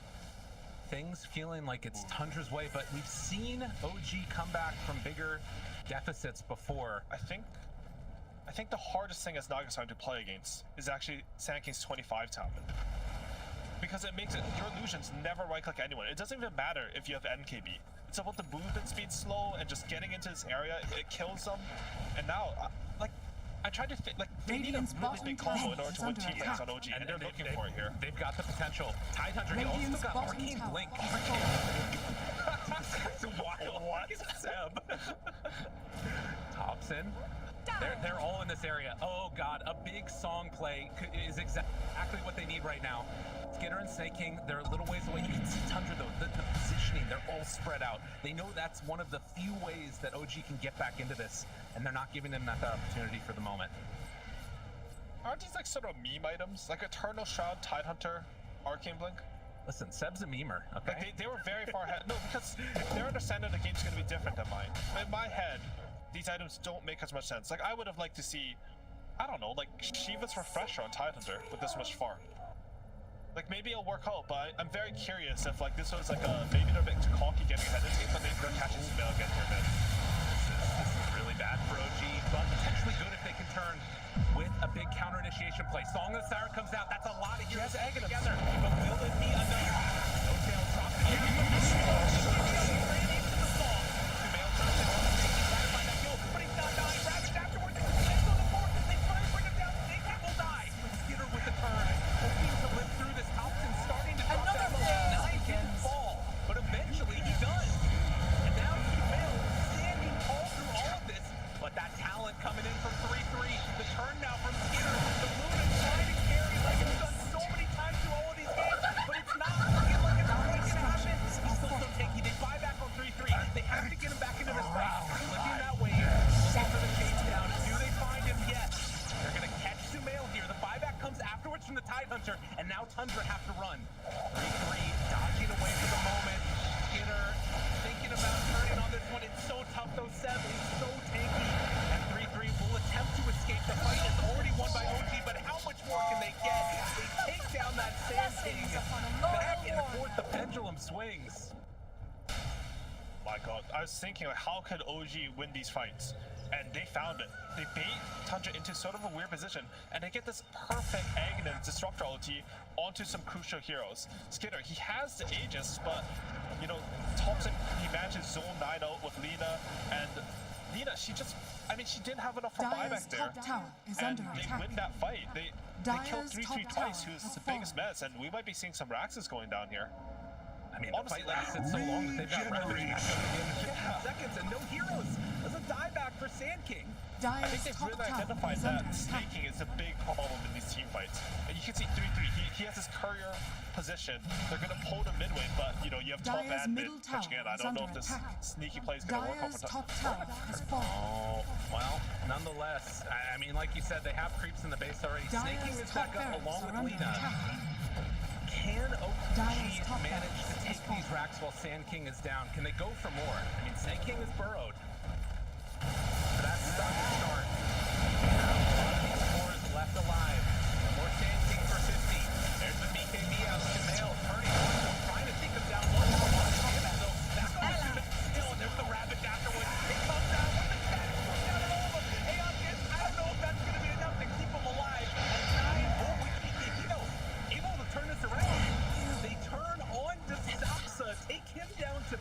things feeling like it's Tundra's way. But we've seen OG come back from bigger deficits before. I think the hardest thing as Nagasai to play against is actually Sanking's 25 talent. Because it makes it, your illusions never right-click anyone. It doesn't even matter if you have NKB. It's about the movement speed slow and just getting into this area, it kills them. And now, I tried to think, they need a really big combo in order to win teammates on OG, and they're looking for it here. They've got the potential. Tidehunter, he also got Arcane Blink. This guy's wild. What? Seb. Thompson. They're all in this area. Oh god, a big song play is exactly what they need right now. Skitter and Snake King, they're a little ways away. You can see Tundra though, the positioning, they're all spread out. They know that's one of the few ways that OG can get back into this, and they're not giving them that opportunity for the moment. Aren't these like sort of meme items? Like Eternal Shroud, Tidehunter, Arcane Blink? Listen, Seb's a memer, okay? Like they were very far ahead. No, because their understanding of the game's gonna be different than mine. In my head, these items don't make as much sense. Like I would have liked to see, I don't know, like Shiva's Refresher on Tidehunter with this much farm. Like maybe it'll work out, but I'm very curious if like this was like maybe they're a bit too cocky getting ahead of the team, but they're catching Sumail again here, man. This is really bad for OG, but potentially good if they can turn with a big counter initiation play. Song of the Siren comes out, that's a lot of heroes together, but will it be enough? No-Tail drops it. Sumail turns Tidehunter, and now Tundra have to run. 3-3, dodging away for the moment. Skinner thinking about turning on this one. It's so tough, though. Seb is so tanky. And 3-3 will attempt to escape the fight. It's already won by OG, but how much more can they get? They take down that Sand King. Back and forth, the pendulum swings. My God, I was thinking, like, how could OG win these fights? And they found it. They bait Tundra into sort of a weird position, and they get this perfect Aghanim Disruptor ulti onto some crucial heroes. Skinner, he has the Aegis, but, you know, Thompson, he manages zone 9 out with Lina, and Lina, she just, I mean, she didn't have enough for Dire's buyback there. top tower is And under they attack. win that fight. They killed Dire's 3-3 top twice, tower who's has the biggest fallen. mess, and we might be seeing some Raxes going down here. I mean, the fight lasted so long that they've got Ravage back up again in 15 seconds and no heroes. There's a dieback for Sand King. I think Dire's they've top really tower identified is that under attack. snaking is a big problem in these team fights. And you can see 3-3, he has his courier position. They're going to pull to midway, but, you know, you have top Dire's and mid middle pitching in. tower I is don't know under if this attack. sneaky play is going to work Dire's off. top tower has fallen. Oh, well, nonetheless, I mean, like you said, they have creeps in the base already. Snaking Dire's is top back up barracks along are with under Lina. attack. Can Dire's OG top manage barracks to is take fallen. these racks while Sand King is down? Can they go for more? I mean, Sand King is burrowed. But that's start to start. Now, a lot of these scores left alive. More Sand King for 50. There's the BKB out. Jamel turning on, trying to take him down one more. Damage, though. Back on the shoot. Still, and there's the Ravage afterwards. He comes out with the catch. Comes down on all of them. Aeon gets, I don't know if that's going to be enough to keep him alive. And 9, able to turn this around. They turn on to Sapsa, take him down to 2.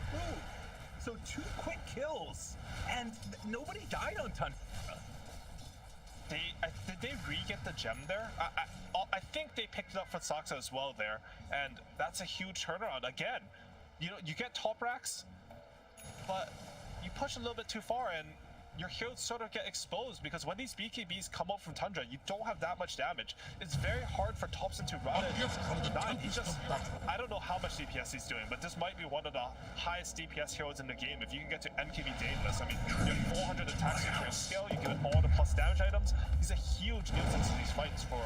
So 2 quick kills, and nobody died on Tundra. Did they re-get the gem there? I think they picked it up for Saxa as well there, and that's a huge turnaround. Again, you know, you get top racks, but you push a little bit too far, and your heroes sort of get exposed because when these BKBs come up from Tundra, you don't have that much damage. It's very hard for Thompson to run it. I don't know how much DPS he's doing, but this might be one of the highest DPS heroes in the game. If you can get to NKB Daedalus, I mean, you have 400 attacks into your skill, you get all the plus damage items. He's a huge nuisance in these fights for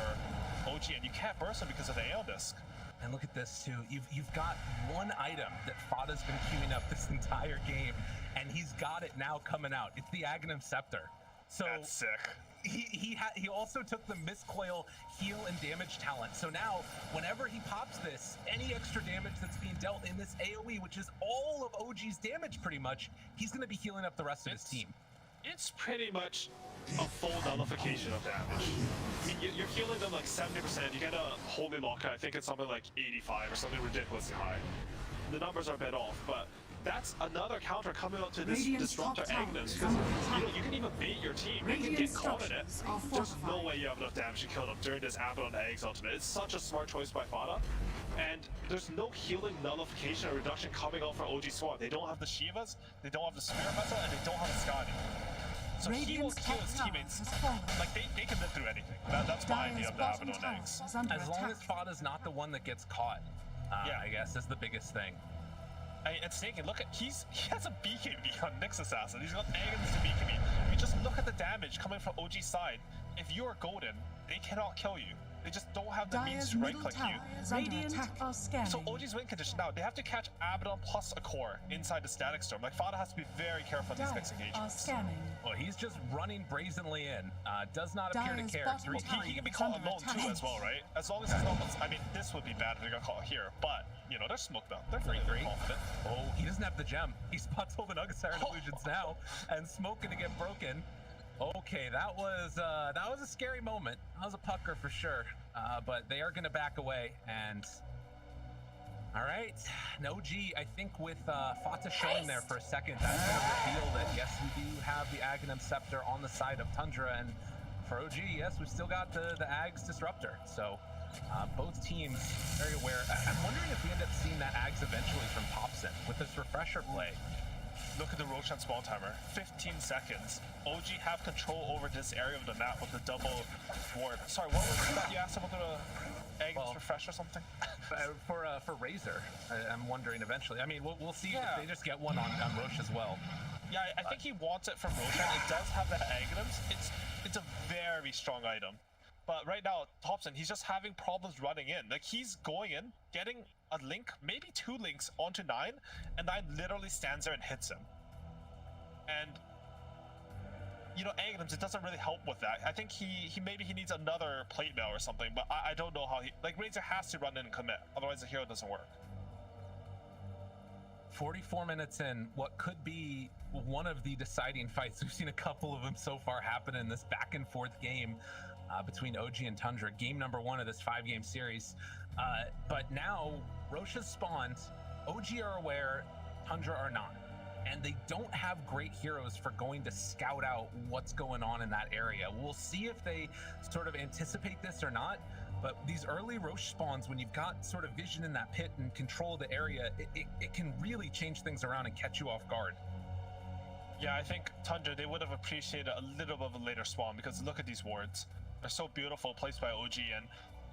OG, and you can't burst him because of the Aeon Disc. And look at this too. You've got one item that Fada's been queuing up this entire game, and he's got it now coming out. It's the Aghanim Scepter. So that's sick. He also took the Miscoil heal and damage talent. So now, whenever he pops this, any extra damage that's being dealt in this AoE, which is all of OG's damage pretty much, he's going to be healing up the rest of his team. It's pretty much a full nullification of damage. I mean, you're healing them like 70%. You get a Holy Locker, I think it's something like 85 or something ridiculously high. The numbers are a bit off, but that's another counter coming up to this Disruptor Aghanim, because you can even bait your team. You can get caught in it. There's no way you have enough damage to kill them during this Abaddon Eggs ultimate. It's such a smart choice by Fada. And there's no healing nullification or reduction coming out for OG Swarm. They don't have the Shivas, they don't have the Spirit Vessel, and they don't have the Scotty. So he will kill his teammates. Like, they can live through anything. That's my idea of the Abaddon Eggs. As long as Fada's not the one that gets caught, I guess is the biggest thing. And Snaking, look at, he has a BKB on Nyx Assassin. He's got Aghanim's to BKB. You just look at the damage coming from OG's side. If you are golden, they cannot kill you. They just don't have the means to right-click you. So OG's win condition now, they have to catch Abaddon plus a core inside the Static Storm. Like, Fada has to be very careful in these next engagements. Well, he's just running brazenly in. Does not appear to care. He can be caught alone too as well, right? As long as he's not, I mean, this would be bad if they got caught here, but, you know, they're smoked up. They're very confident. Oh, he doesn't have the gem. He spots all the Nugget Siren illusions now, and Smoke gonna get broken. Okay, that was a scary moment. That was a pucker for sure. But they are going to back away, and all right, OG. I think with Fata showing there for a second, that's going to reveal that yes, we do have the Aghanim Scepter on the side of Tundra, and for OG, yes, we've still got the Ags Disruptor. So both teams very aware. I'm wondering if we end up seeing that Ags eventually from Thompson with this refresher play. Look at the Roshan spawn timer, 15 seconds. OG have control over this area of the map with the double ward. Sorry, what was that you asked about the egg refresh or something? For Razor, I'm wondering eventually. I mean, we'll see if they just get one on Roche as well. Yeah, I think he wants it from Roshan. It does have that Aghanims. It's a very strong item. But right now, Thompson, he's just having problems running in. Like, he's going in, getting a link, maybe 2 links onto 9, and 9 literally stands there and hits him. And, you know, Agnes, it doesn't really help with that. I think he maybe he needs another plate mail or something, but I don't know how he... Like, Razor has to run in and commit, otherwise the hero doesn't work. 44 minutes in, what could be one of the deciding fights. We've seen a couple of them so far happen in this back and forth game between OG and Tundra, game number 1 of this 5-game series. But now Roche has spawned, OG are aware, Tundra are not. And they don't have great heroes for going to scout out what's going on in that area. We'll see if they sort of anticipate this or not. But these early Roche spawns, when you've got sort of vision in that pit and control of the area, it can really change things around and catch you off guard. Yeah, I think Tundra, they would have appreciated a little bit of a later spawn, because look at these wards. They're so beautiful, placed by OG, and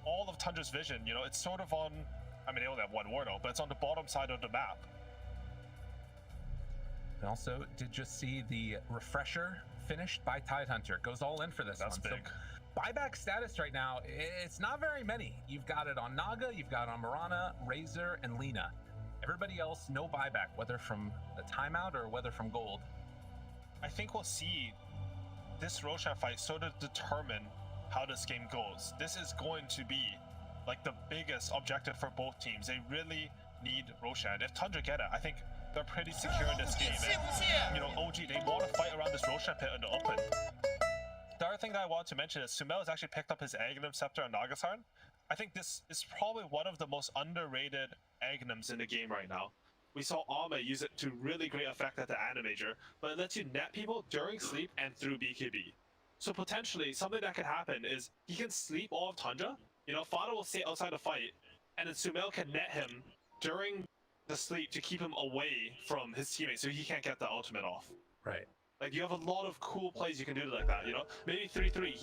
all of Tundra's vision, you know, it's sort of on... I mean, they only have 1 ward, but it's on the bottom side of the map. And also, did just see the refresher finished by Tidehunter. Goes all in for this That's one. big. So, buyback status right now, it's not very many. You've got it on Naga, you've got it on Mirana, Razor, and Lina. Everybody else, no buyback, whether from the timeout or whether from gold. I think we'll see this Roshan fight sort of determine how this game goes. This is going to be like the biggest objective for both teams. They really need Roshan. If Tundra get it, I think they're pretty secure in this game. And, you know, OG, they want to fight around this Roshan pit in the open. The other thing that I want to mention is Sumail has actually picked up his Aghanim Scepter on Nagasarn. I think this is probably one of the most underrated Aghanims in the game right now. We saw Alma use it to really great effect at the Animator, but it lets you net people during sleep and through BKB. So potentially, something that could happen is he can sleep all of Tundra, you know, Fada will stay outside the fight, and then Sumail can net him during the sleep to keep him away from his teammates so he can't get the ultimate off. Right. Like, you have a lot of cool plays you can do like that, you know? Maybe 3-3,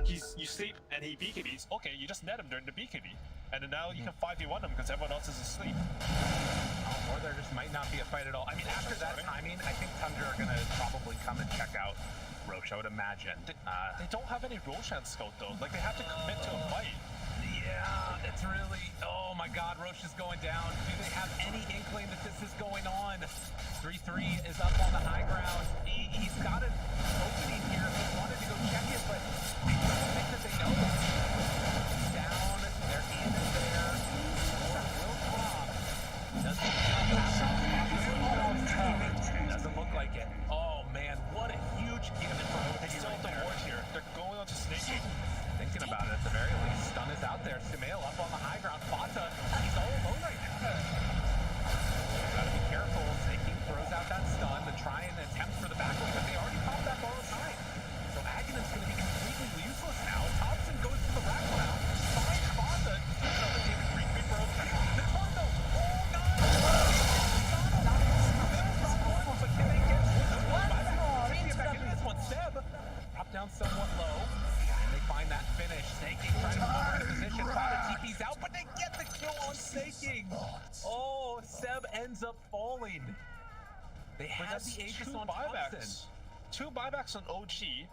you sleep and he BKBs, okay, you just net him during the BKB. And then now you can 5v1 him because everyone else is asleep. Or there just might not be a fight at all. I mean, after that timing, I think Tundra are going to probably come and check out Roche, I would imagine. They don't have any Roshan scout though. Like, they have to commit to a fight. Yeah, it's really... Oh my god, Roche is going down. Do they have any inkling that this is going on? 3-3 is up on the high ground. He's got an opening here. He wanted to go check it, but I don't think that they know. Down, they're in there. Will pop. Doesn't look like it. Oh man, what a huge unit for OG. They still have the ward here. They're going on to Snake. Thinking about it at the very least. Stun is out there. Sumail up on the high ground. Fata, he's all alone right now. Gotta be careful. Snake throws out that stun to try and attempt for the backway, but they already popped that borrowed time. So Aghanim's going to be completely useless now. Thompson goes to the rack round. Finds Fata. Another David Green broke. The tornado. But can they get this one? Seb drop down somewhat low. They find that finish. Snaking trying to cover the position. Fada TP's out, but they get the kill on Snaking. Oh, Seb ends up falling. They had the Aegis on Thompson. 2 buybacks on OG.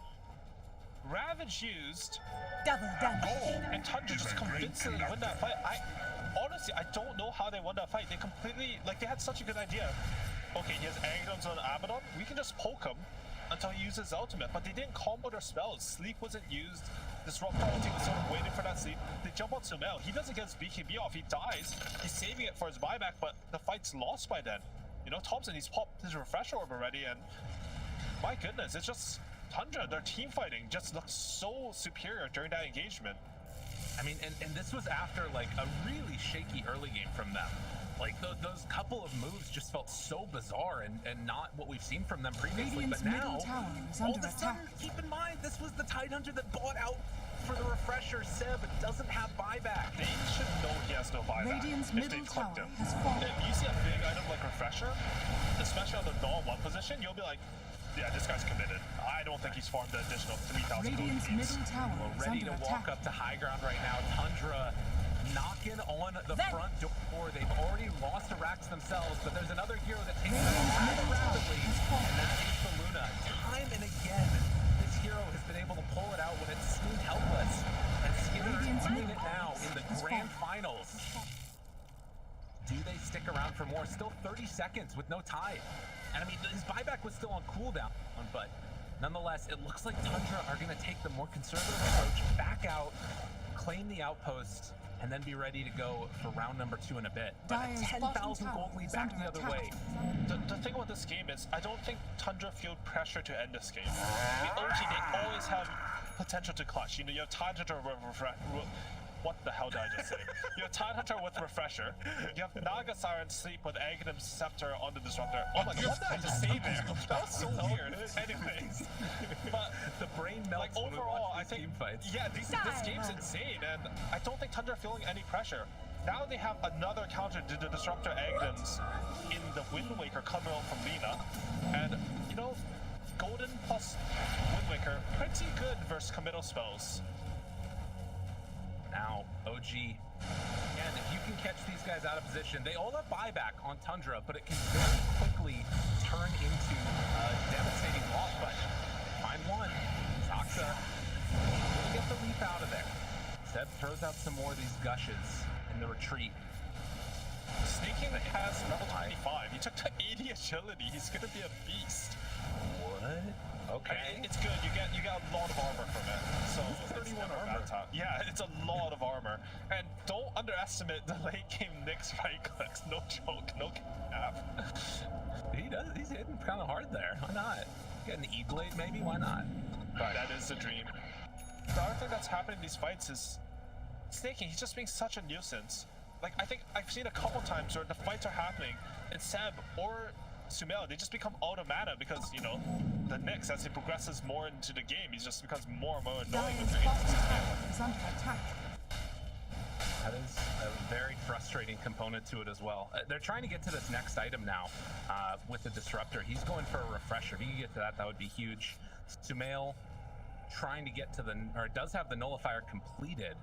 Ravage used. Double damage. And Tundra just convincingly win that fight. Honestly, I don't know how they won that fight. They completely, like, they had such a good idea. Okay, he has Aghanim's on Abaddon. We can just poke him until he uses ultimate, but they didn't combo their spells. Sleep wasn't used. Disrupt ulti was sort of waiting for that sleep. They jump on Sumail. He doesn't get his BKB off. He dies. He's saving it for his buyback, but the fight's lost by then. You know, Thompson, he's popped his refresher orb already, and my goodness, it's just Tundra, their team fighting just looks so superior during that engagement. I mean, and this was after like a really shaky early game from them. Like those couple of moves just felt so bizarre and not what we've seen from them previously. Radiant's but now, middle tower is all under of a sudden, attack. keep in mind, this was the Tidehunter that bought out for the refresher. Seb doesn't have buyback. They should know he has no buyback. Radiant's if middle they clicked tower him. has fallen. If you see a big item like refresher, especially on the null 1 position, you'll be like, yeah, this guy's committed. I don't think he's farmed the additional 3,000 Radiant's gold beads. middle tower We're is ready under to walk attack. up to high ground right now. Tundra knocking on the front door. They've already lost Arax themselves, but there's another hero that takes them rather rapidly, and that is the Luna. Time and again, this hero has been able to pull it out when it seemed helpless. Radiant's doing middle it now in the has grand fallen. finals. Do they stick around for more? Still 30 seconds with no time. And I mean, his buyback was still on cooldown, but nonetheless, it looks like Tundra are going to take the more conservative approach, back out, claim the outpost, and then be ready to go for round number 2 in a bit. But a Dire's 10,000 bottom gold tower lead is back under the other attack. way. The thing about this game is, I don't think Tundra feel pressure to end this game. The OG, they always have potential to clutch. You know, you have Tidehunter what the hell did I just say? You have Tidehunter with Refresher. You have Naga Siren Sleep with Aghanim's Scepter on the Disruptor. Oh my god, what did I just say there? That was so weird. Anyways. But The brain melts like when we overall, watch I these think team fights. yeah, this game's insane, and I don't think Tundra are feeling any pressure. Now they have another counter to the Disruptor Aghanim's in the Wind Waker coming out from Lina, and you know, Golden plus Wind Waker pretty good versus committal spells. Now, OG, again, if you can catch these guys out of position, they all have buyback on Tundra, but it can very quickly turn into a devastating loss. But find one. Zaxa will get the leap out of there. Seb throws out some more of these gushes in the retreat. Snaking has level 25. He took to 80 agility. He's gonna be a beast. What? Okay. I mean, it's good. You get a lot of armor from it. So it's 31 never a bad armor. time. Yeah, it's a lot of armor. And don't underestimate the late game Nyx right clicks. No joke. No cap. He's hitting kind of hard there. Why not? Get an E-Blade maybe? Why not? But that is the dream. The other thing that's happening in these fights is Snaking. He's just being such a nuisance. Like, I think I've seen a couple times where the fights are happening and Seb or Sumail, they just become out of mana because, you know, the Nyx, as he progresses more into the game, he just becomes more and more annoying with Dire's the bottom game. tower is under attack. That is a very frustrating component to it as well. They're trying to get to this next item now with the Disruptor. He's going for a Refresher. If he can get to that, that would be huge. Sumail trying to get to does have the Nullifier completed.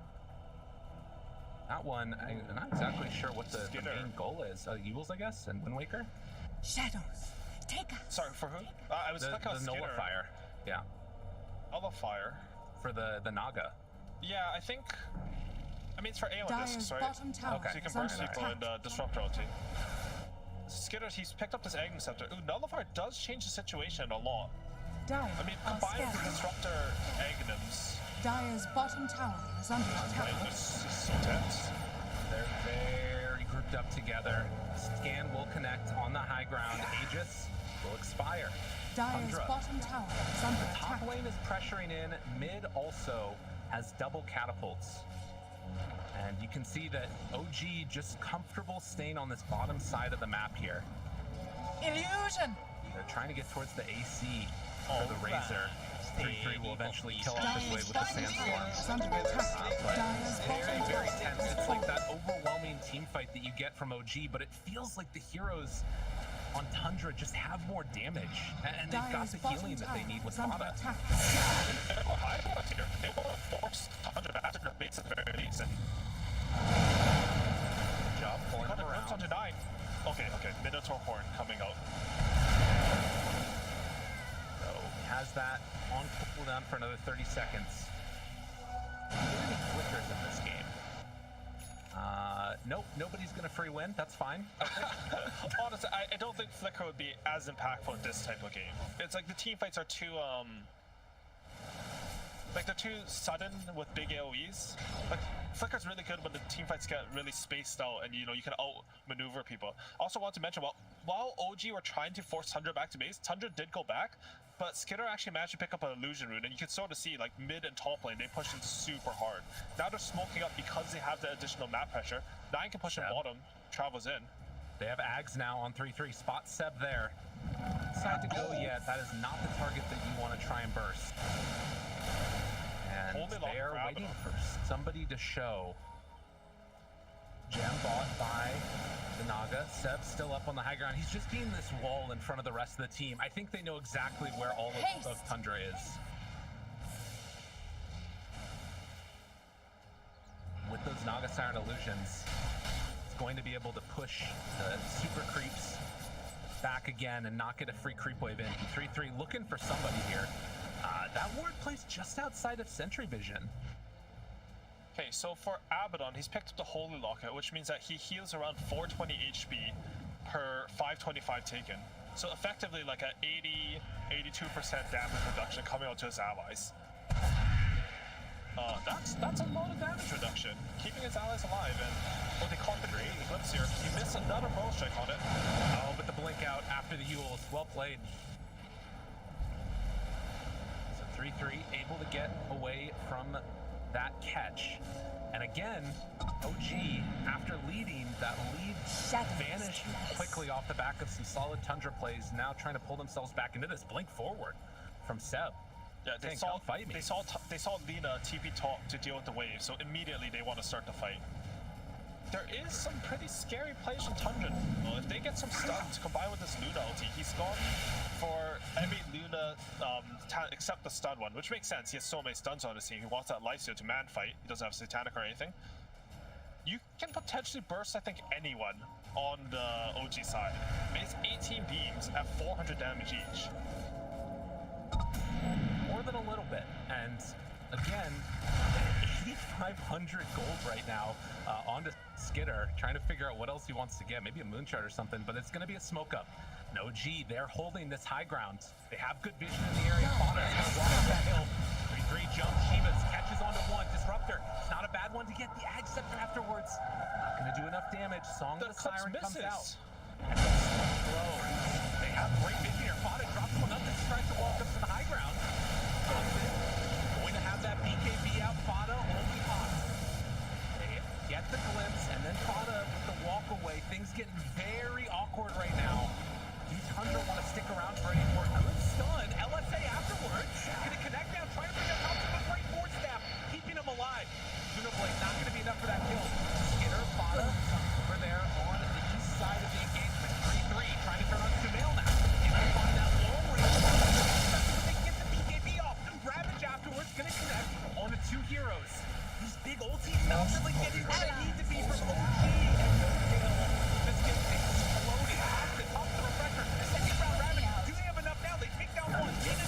That one, I'm not exactly sure what the main goal is. Evils, I guess, and Wind Waker? Shadows, take us. Sorry, for who? I was thinking of The Skinner. Nullifier, yeah. Nullifier. For the Naga. Yeah, I think... I mean, it's for AO Dire's discs, right? bottom tower Okay. So you can is under burst people attack. and Disruptor ulti. Skinner, he's picked up this Aghanim Scepter. Ooh, Nullifier does change the situation a lot. Dire I mean, are combined with the scared. Disruptor Aghanims, Dire's bottom tower is under attack. it's just so tense. They're very grouped up together. Scan will connect on the high ground. Aegis will expire. Dire's Tundra. bottom tower is under Top attack. lane is pressuring in. Mid also has double catapults. And you can see that OG just comfortable staying on this bottom side of the map here. Illusion. They're trying to get towards the AC for the Razor. 3-3 will eventually kill off his way with the Dire's Sandstorm. bottom tower is under attack. But Dire's very, bottom very tower tense. is It's like falling. that overwhelming team fight that you get from OG, but it feels like the heroes on Tundra just have more damage. And they've got Dire's the bottom healing that they tower need with is under Fada. attack. They will force 100 back to the base at the very least. And Good job pulling got him a glimpse around. onto 9. Okay, Minotaur Horn coming out. So he has that on cooldown for another 30 seconds. Do you get any flickers in this game? Nope, nobody's gonna free win. That's fine. Honestly, I don't think Flicker would be as impactful in this type of game. It's like the team fights are too, like they're too sudden with big AoEs. Like Flicker's really good when the team fights get really spaced out and you know you can outmaneuver people. Also want to mention while OG were trying to force Tundra back to base, Tundra did go back, but Skinner actually managed to pick up an illusion rune, and you can sort of see like mid and top lane they pushed in super hard. Now they're smoking up because they have the additional map pressure. 9 can push in Seb. bottom, travels in. They have Ags now on 3-3. Spot Seb there. Decide to go yet. That is not the target that you want to try and burst. And Only lock they are grab waiting him. for somebody to show. Gem bought by the Naga. Seb's still up on the high ground. He's just being this wall in front of the rest of the team. I think they know exactly where all of Tundra is. With those Naga Siren illusions, it's going to be able to push the super creeps back again and not get a free creep wave in. 3-3 looking for somebody here. That ward plays just outside of Sentry Vision. Okay, so for Abaddon, he's picked up the Holy Lockout, which means that he heals around 420 HP per 525 taken. So effectively like a 82% damage reduction coming out to his allies. That's a lot of damage reduction, keeping his allies alive, and they caught the great eclipse here. He missed another brawl strike on it. Oh, but the blink out after the Yules. Well played. So 3-3, able to get away from that catch. And again, OG, after leading, that lead vanished quickly off the back of some solid Tundra plays, now trying to pull themselves back into this. Blink forward from Seb. Yeah, they saw Lina TP top to deal with the wave, so immediately they want to start the fight. There is some pretty scary plays from Tundra. Well, if they get some stuns combined with this Luna ulti, he's gone for every Luna except the stun one, which makes sense. He has so many stuns on his team. He wants that Lysio to man fight. He doesn't have Satanic or anything. You can potentially burst, I think, anyone on the OG side. It's 18 beams at 400 damage each. More than a little bit, and again, 8,500 gold right now onto Skitter, trying to figure out what else he wants to get, maybe a moonshot or something, but it's going to be a smoke up. No G, they're holding this high ground. They have good vision in the area. Fauna's going to walk up that hill. 3-3 jump, Shivas catches onto one. Disruptor, it's not a bad one to get the Ag Scepter afterwards. Not going to do enough damage. Song of the Siren comes out. And slow. They have great vision here. Fauna drops one up and tries to walk up to the high ground. Johnson going to have that BKB out. Fauna only pops. They get the glimpse, and then Fauna with the walk away. Things getting very awkward right now. Do Tundra want to stick around for any more? Good stun. LSA afterwards. Gonna connect down, trying to bring up Thompson with great force staff, keeping him alive. Tuna Blade not gonna be enough for that kill. Skinner, Fauna over there on the east side of the engagement. 3-3, trying to turn on Sumail now. If they find that long range, they get the BKB off. Ravage afterwards, gonna connect on the two heroes. These big ultis not really getting where they need to be from OG and no kill. Just get exploding. Off the refresher. Second round Ravage. Do they have enough now? They take down one. Skinner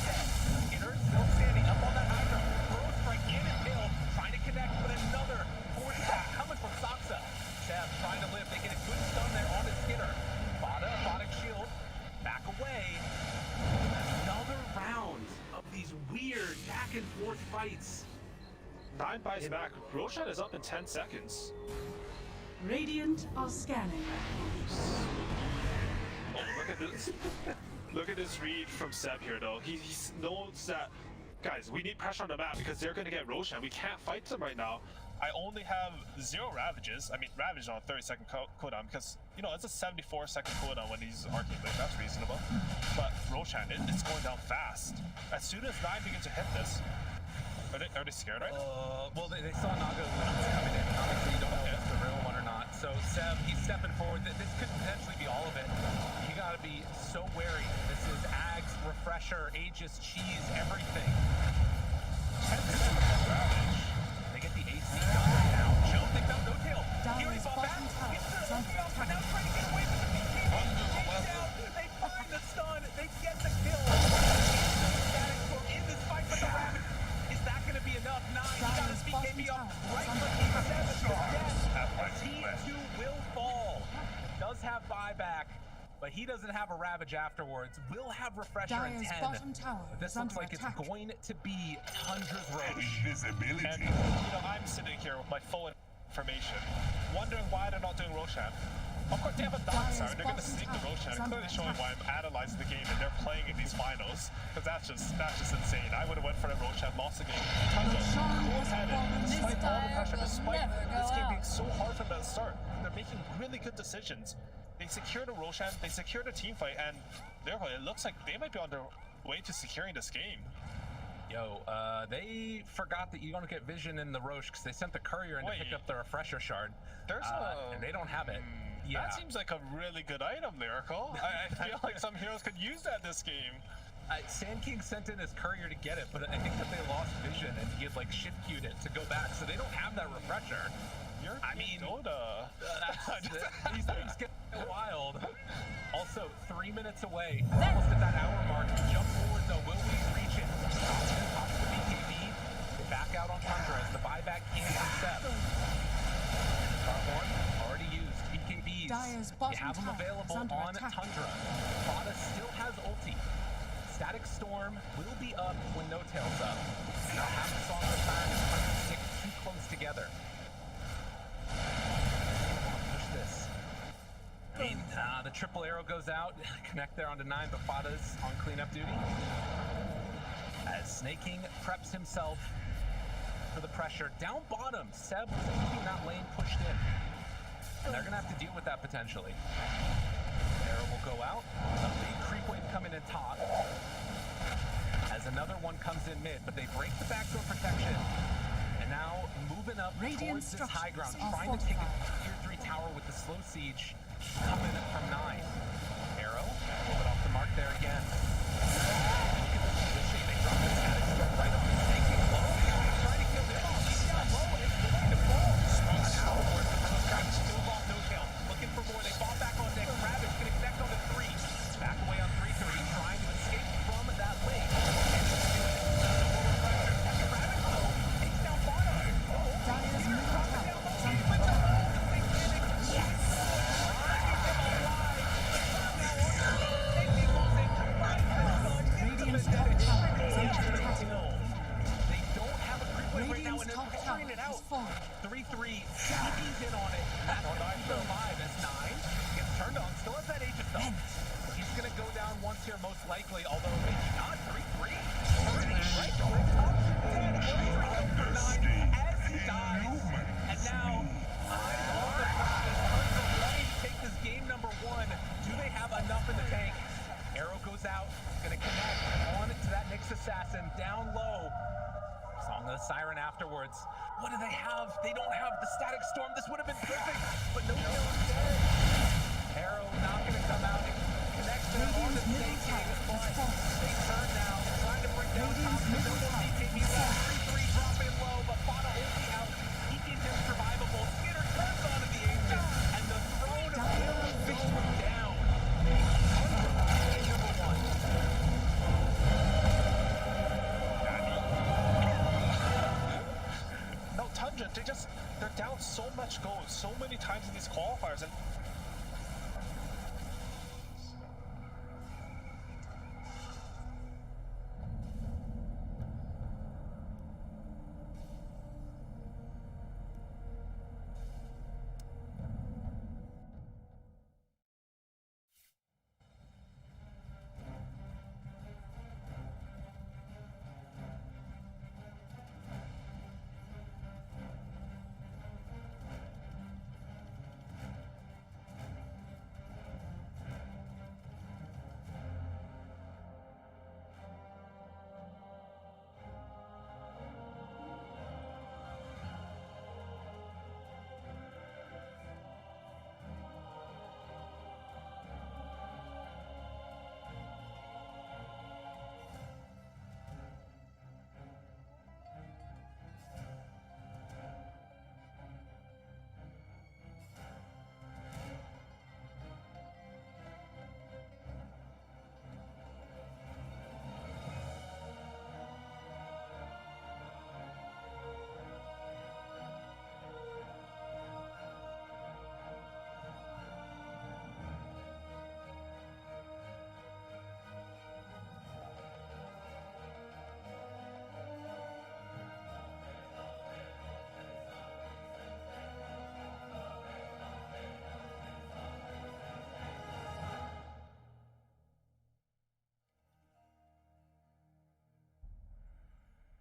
still standing up on that high ground. Burrow strike in and kill. Trying to connect, but another force attack coming from Saksa. Seb trying to live. They get a good stun there on the Skinner. Fada, Fodic shield. Back away. Another round of these weird back and forth fights. 9 buys back. Roshan is up in 10 seconds. Radiant are scanning. Oh, look at this. Look at this read from Seb here, though. He knows that, guys, we need pressure on the map because they're going to get Roshan. We can't fight them right now. I only have 0 Ravages. I mean, Ravage on a 30-second cooldown because, you know, it's a 74-second cooldown when he's Arcane Blade. That's reasonable. But Roshan, it's going down fast. As soon as 9 begins to hit this, are they scared right now? Well, they saw Naga coming in. Obviously, you don't know if it's the real one or not. So Seb, he's stepping forward. This could potentially be all of it. You got to be so wary. This is Ags, Refresher, Aegis, Cheese, everything. 10 seconds of Ravage. They get the AC done right now. Joe picked up No Tail. He already fought back. Gets to the Ocean, but now trying to get away from the BKB. Down. They find the stun. They get the kill. Static Storm in this fight with the Ravage. Is that going to be enough? 9. He got his BKB up right when he said the death. As he too will fall. Does have buyback, but he doesn't have a Ravage afterwards. Will have Refresher in 10. Bottom tower This looks like it's going to be Tundra's Roche. Invisibility. And, you know, I'm sitting here with my full information, wondering why they're not doing Roshan. Of course, they have a Dark Siren. They're going to sneak the Roshan, clearly showing why I'm analyzing the game and they're playing in these finals. Because that's just insane. I would have went for the Roshan, lost the game. Tundra, cool-headed, despite all the pressure, despite this game being so hard from the start. They're making really good decisions. They secure the Roshan, they secure the team fight, and therefore it looks like they might be on their way to securing this game. Yo, they forgot that you don't get vision in the Roche because they sent the courier in to pick up the Refresher shard. There's and they don't have it. Yeah. That seems like a really good item, Lyrical. I feel like some heroes could use that this game. Sand King sent in his courier to get it, but I think that they lost vision and he had like shift queued it to go back, so they don't have that Refresher. I mean, Dota. He's getting wild. Also, 3 minutes away, almost at that hour mark. Jump forward though, will we reach it? Pops the BKB. back out on Tundra as the buyback came from Seb. Starhorn already used. BKBs. Dire's You bottom have them tower is available under on attack. Tundra. Fada still has ulti. Static Storm will be up when No Tail's up. Now half the song of the time is Tundra stick too close together. Push this. I mean, the triple arrow goes out. Connect there onto 9, but Fada's on cleanup duty. As Snaking preps himself for the pressure. Down bottom, Seb was keeping that lane pushed in. And they're going to have to deal with that potentially. Arrow will go out. A big creep wave coming in top. As another one comes in mid, but they break the backdoor protection. And now moving up Radiant towards this high ground, structures are trying to take a fortified. tier 3 tower with the slow siege coming from 9. Arrow, a little bit off the mark there again. Look at this positioning. They drop the static storm right on the Snaking low. Trying to kill the ball. He's down low and it's going to fall. An hour worth of those guys still off No Tail. Looking for more. They fall back on deck. Ravage going to connect on the 3. Back away on 3-3, trying to escape from that lane. And he's doing it. No more pressure. Ravage though takes down Fada. Dire's middle tower is under With the attack. yes. Radiant's top tower is under attack. They don't have a creep wave right now, Radiant's and they're top pouring tower it out. is falling. 3-3, he's in on it. That's still alive as 9 gets turned on. Still has that Aegis though. He's gonna go down once here, most likely, although maybe not. 3-3. Turning right to the top. 10 over 9 as he dies. And now, eyes on the prize. Tundra ready to take this game number 1. Do they have enough in the tank? Arrow goes out, gonna connect on to that Nyx assassin down low. Song of the Siren afterwards. What do they have? They don't have the static storm. This would have been perfect, but no kill instead. Arrow not gonna come out and connect there on the Radiant's middle Snaking, tower is but falling. they turn now, trying to bring down top. Radiant's middle There's no tower BKB is left. falling. 3-3 drop in low, but Fada ulti out, keeping him survivable. Skitter turns onto the Aegis, and the throne of Arrow goes down. Game number 1. No, Tundra, they're down so much gold so many times in these qualifiers, and